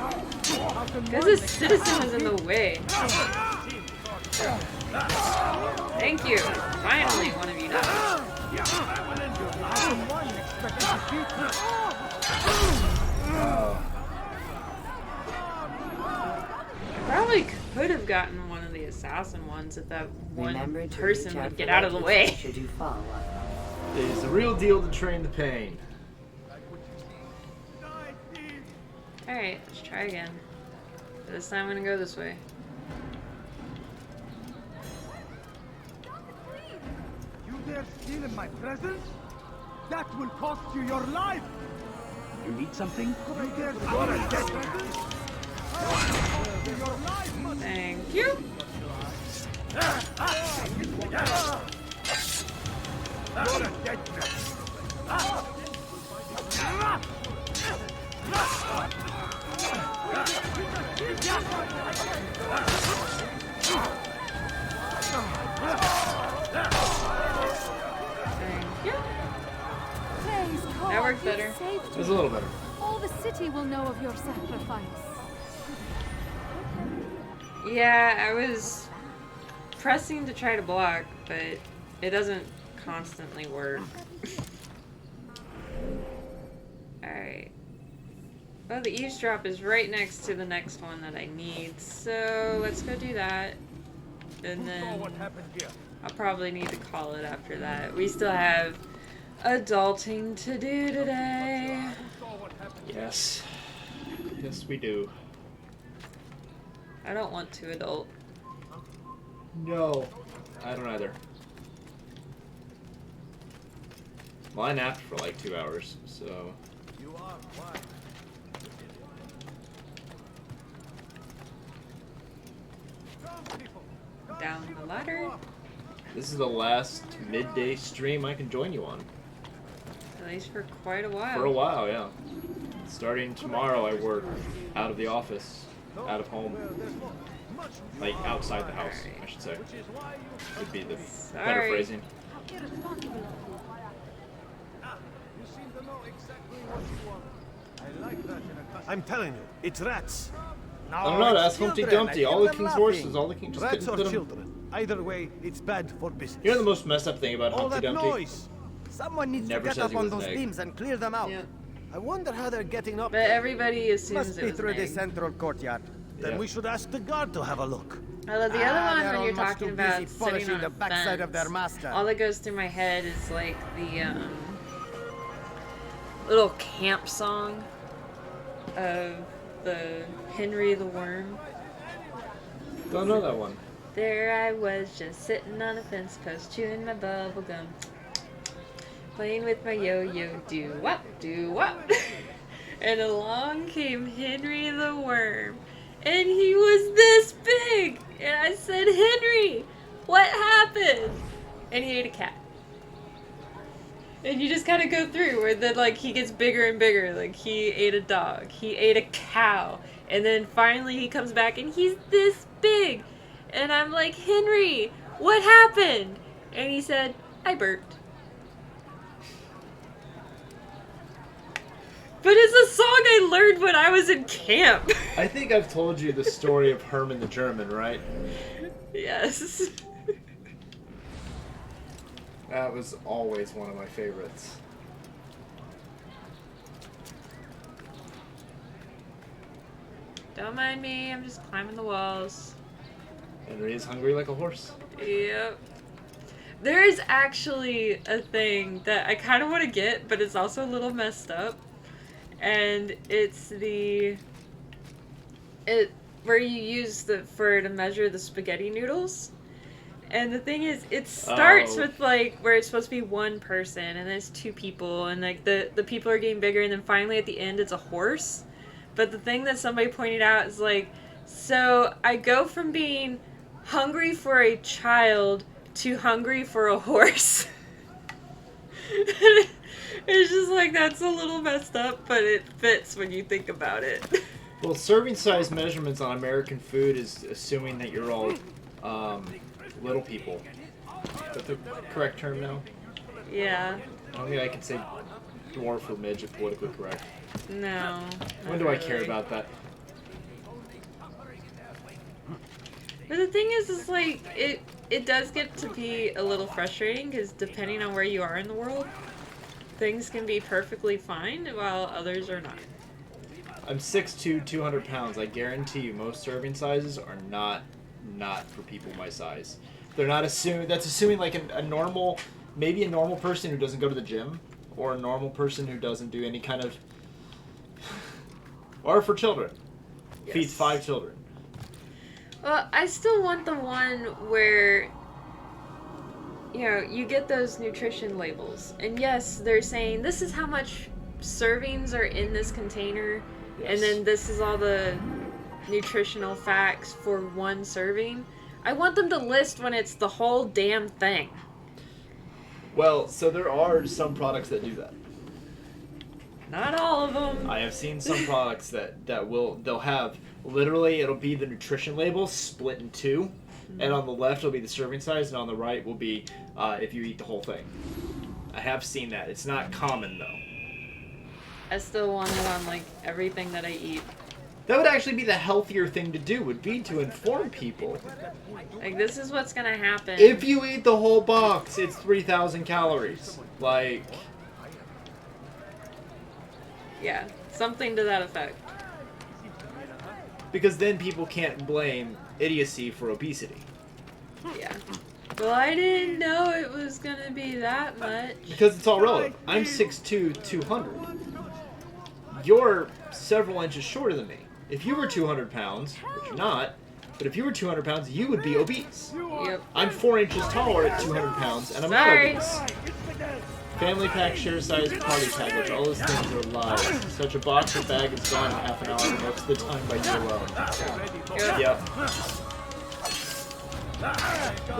Because this citizen is in the way. Thank you. Finally, one of you died. I probably could have gotten one of the assassin ones if that one person would get out of the way. Should you fall? It is the real deal to train the pain. Alright, let's try again. This time I'm gonna go this way. You dare steal in my presence? That will cost you your life! You need something? You dare steal in my presence? Your life! Thank you. You're a dead man. Thank you. Praise God, That worked you better. saved It was a me. little better. All the city will know of your sacrifice. Yeah, I was pressing to try to block, but it doesn't constantly work. Alright. Well, the eavesdrop is right next to the next one that I need, so let's go do that. And then I'll probably need to call it after that. We still have adulting to do today. Yes. Yes, we do. I don't want to adult. No. I don't either. Well, I napped for like 2 hours, so... Down the ladder. This is the last midday stream I can join you on. At least for quite a while. For a while, yeah. Starting tomorrow, I work out of the office, out of home. Like, outside the house, I should say. Would be the better phrasing. I'm telling you, it's rats. I don't know, that's Humpty Dumpty. All the king's horses, all the king's just Rats couldn't or put 'em. children. Either way, it's bad for business. You know the most messed up thing about All Humpty that Dumpty? noise. Someone needs Never to get says up he on was an those egg. beams and clear them out. Yeah. I wonder how they're getting up. But everybody assumes Must it be was through an the egg. central courtyard. Then Yeah. we should ask the guard to have a look. I love the other one they're when all you're much talking too about busy sitting polishing on the a backside of fence. their master. All that goes through my head is like the little camp song of the Henry the Worm. Don't know that one. There I was, just sitting on a fence post, chewing my bubble gum, playing with my yo-yo, do-wop, do-wop. And along came Henry the Worm, and he was this big. And I said, Henry, what happened? And he ate a cat. And you just kind of go through where then like he gets bigger and bigger. Like he ate a dog, he ate a cow, and then finally he comes back and he's this big. And I'm like, Henry, what happened? And he said, I burped. But it's a song I learned when I was in camp. I think I've told you the story of Herman the German, right? Yes. That was always one of my favorites. Don't mind me, I'm just climbing the walls. Henry is hungry like a horse. Yep. There is actually a thing that I kind of want to get, but it's also a little messed up. And it's where you use to measure the spaghetti noodles. And the thing is, it starts with like where it's supposed to be one person, and then it's two people, and like the people are getting bigger, and then finally at the end it's a horse. But the thing that somebody pointed out is like, so I go from being hungry for a child to hungry for a horse. It's just like, that's a little messed up, but it fits when you think about it. Well, serving size measurements on American food is assuming that you're all little people. Is that the correct term now? Yeah. I don't think I can say dwarf or midget politically correct. No. When do I care about that? But the thing is like, it does get to be a little frustrating, because depending on where you are in the world, things can be perfectly fine, while others are not. I'm 6'2", 200 pounds. I guarantee you most serving sizes are not for people my size. They're not assuming, that's assuming like a normal, maybe a normal person who doesn't go to the gym, or a normal person who doesn't do any kind of, or for children. Yes. Feeds 5 children. Well, I still want the one where, you know, you get those nutrition labels. And yes, they're saying this is how much servings are in this container. Yes. And then this is all the nutritional facts for one serving. I want them to list when it's the whole damn thing. Well, so there are some products that do that. Not all of them. I have seen some products they'll have, literally it'll be the nutrition label split in 2, mm-hmm. and on the left will be the serving size, and on the right will be if you eat the whole thing. I have seen that. It's not common though. I still want it on like everything that I eat. That would actually be the healthier thing to do, would be to inform people. Like, this is what's gonna happen. If you eat the whole box, it's 3,000 calories. Like... yeah, something to that effect. Because then people can't blame idiocy for obesity. Yeah. Well, I didn't know it was gonna be that much. Because it's all relative. I'm 6'2", 200. You're several inches shorter than me. If you were 200 pounds, which you're not, but if you were 200 pounds, you would be obese. Yep. I'm 4 inches taller at 200 pounds, and I'm not obese. Family pack, share size, party package, all those things are lies. Such a box or bag is gone in half an hour most of the time by you alone. Yep.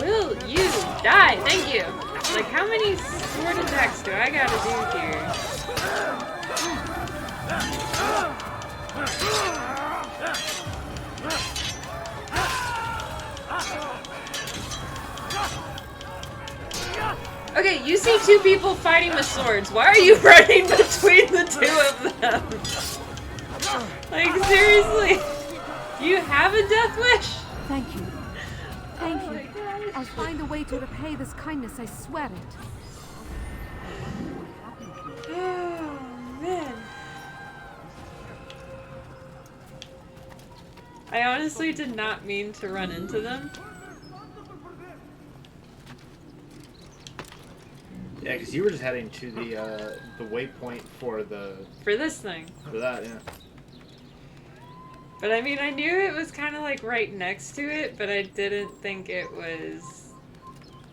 Will you die? Thank you. Like, how many sword attacks do I gotta do here? Okay, you see 2 people fighting with swords. Why are you running between the 2 of them? Like, seriously? You have a death wish? Thank you. Thank you. I'll find a way to repay this kindness, I swear it. Oh, man. I honestly did not mean to run into them. Yeah, because you were just heading to the waypoint for this thing. For that, yeah. But I mean, I knew it was kind of like right next to it, but I didn't think it was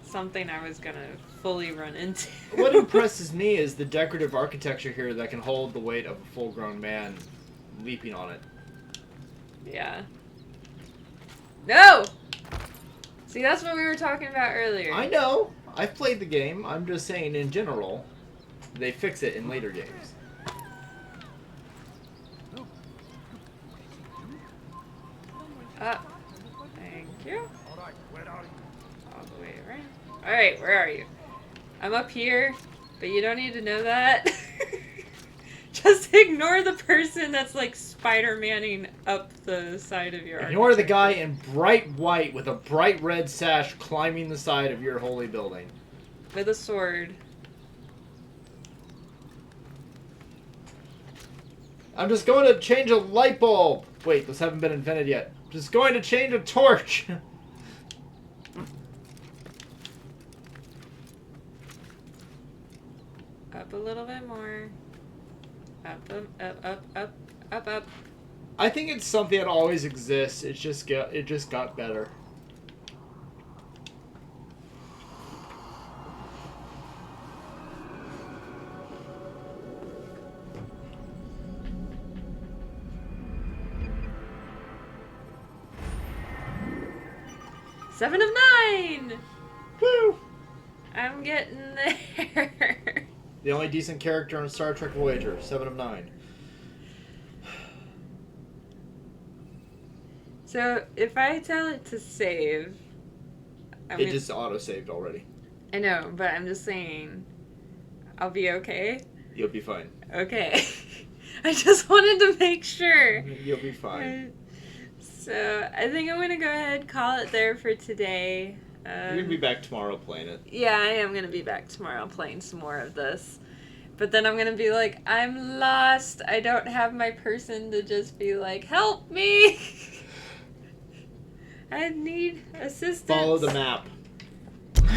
something I was gonna fully run into. What impresses me is the decorative architecture here that can hold the weight of a full-grown man leaping on it. Yeah. No! See, that's what we were talking about earlier. I know. I've played the game. I'm just saying, in general, they fix it in later games. Thank you. All the way around. Alright, where are you? I'm up here, but you don't need to know that. Just ignore the person that's like Spider-Manning up the side of your Ignore the guy in bright white with a bright red sash climbing the side of your holy building. With a sword. I'm just going to change a light bulb. Wait, those haven't been invented yet. Just going to change a torch. Up a little bit more. Up, up. I think it's something that always exists. It just got better. Seven of 9! Woo! I'm getting there. The only decent character on Star Trek Voyager, 7 of 9. So, if I tell it to save... It just auto-saved already. I know, but I'm just saying... I'll be okay? You'll be fine. Okay. I just wanted to make sure. You'll be fine. So I think I'm gonna go ahead and call it there for today. You're gonna be back tomorrow playing it. Yeah, I am gonna be back tomorrow playing some more of this. But then I'm gonna be like, I'm lost. I don't have my person to just be like, help me. I need assistance. Follow the map.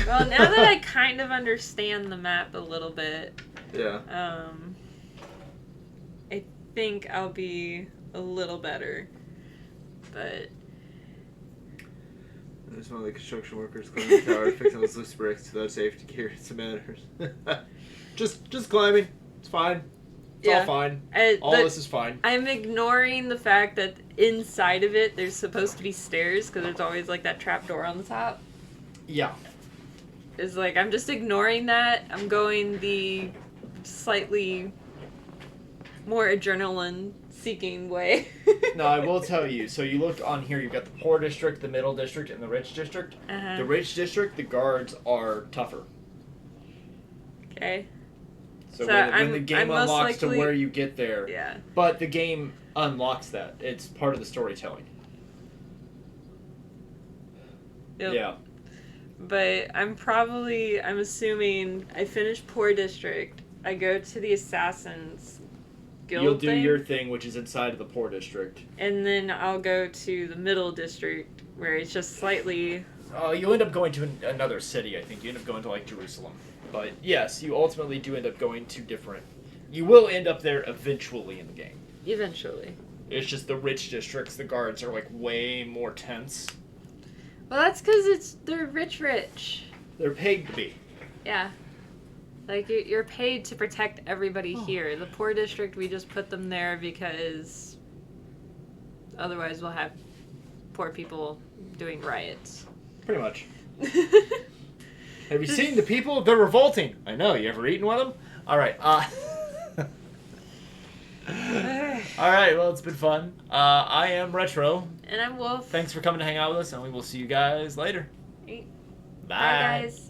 Well, now that I kind of understand the map a little bit, Yeah. I think I'll be a little better. But There's one of the construction workers climbing the tower, fixing those loose bricks without safety gear. It's a matters. just climbing. It's fine. It's all fine. All this is fine. I'm ignoring the fact that inside of it there's supposed to be stairs because there's always like that trap door on the top. Yeah. It's like I'm just ignoring that. I'm going the slightly more adrenaline-seeking way. No, I will tell you. So you look on here, you've got the poor district, the middle district, and the rich district. Uh-huh. The rich district, the guards are tougher. Okay. So when the game unlocks to where you get there. Yeah. But the game unlocks that. It's part of the storytelling. Yep. Yeah. But I'm assuming I finish Poor District, I go to the Assassin's Guild You'll do thing, your thing, which is inside of the poor district. and then I'll go to the Middle District, where it's just slightly... You end up going to another city, I think. You end up going to, like, Jerusalem. But, yes, you ultimately do end up going to different... You will end up there eventually in the game. Eventually. It's just the rich districts, the guards are, like, way more tense. Well, that's because they're rich. They're paid to be. Yeah. Like, you're paid to protect everybody here. The Poor District, we just put them there because otherwise we'll have poor people doing riots. Pretty much. Have you seen the people? They're revolting. I know. You ever eaten one of them? All right. All right. Well, it's been fun. I am Retro. And I'm Wolf. Thanks for coming to hang out with us, and we will see you guys later. Bye, Bye. guys.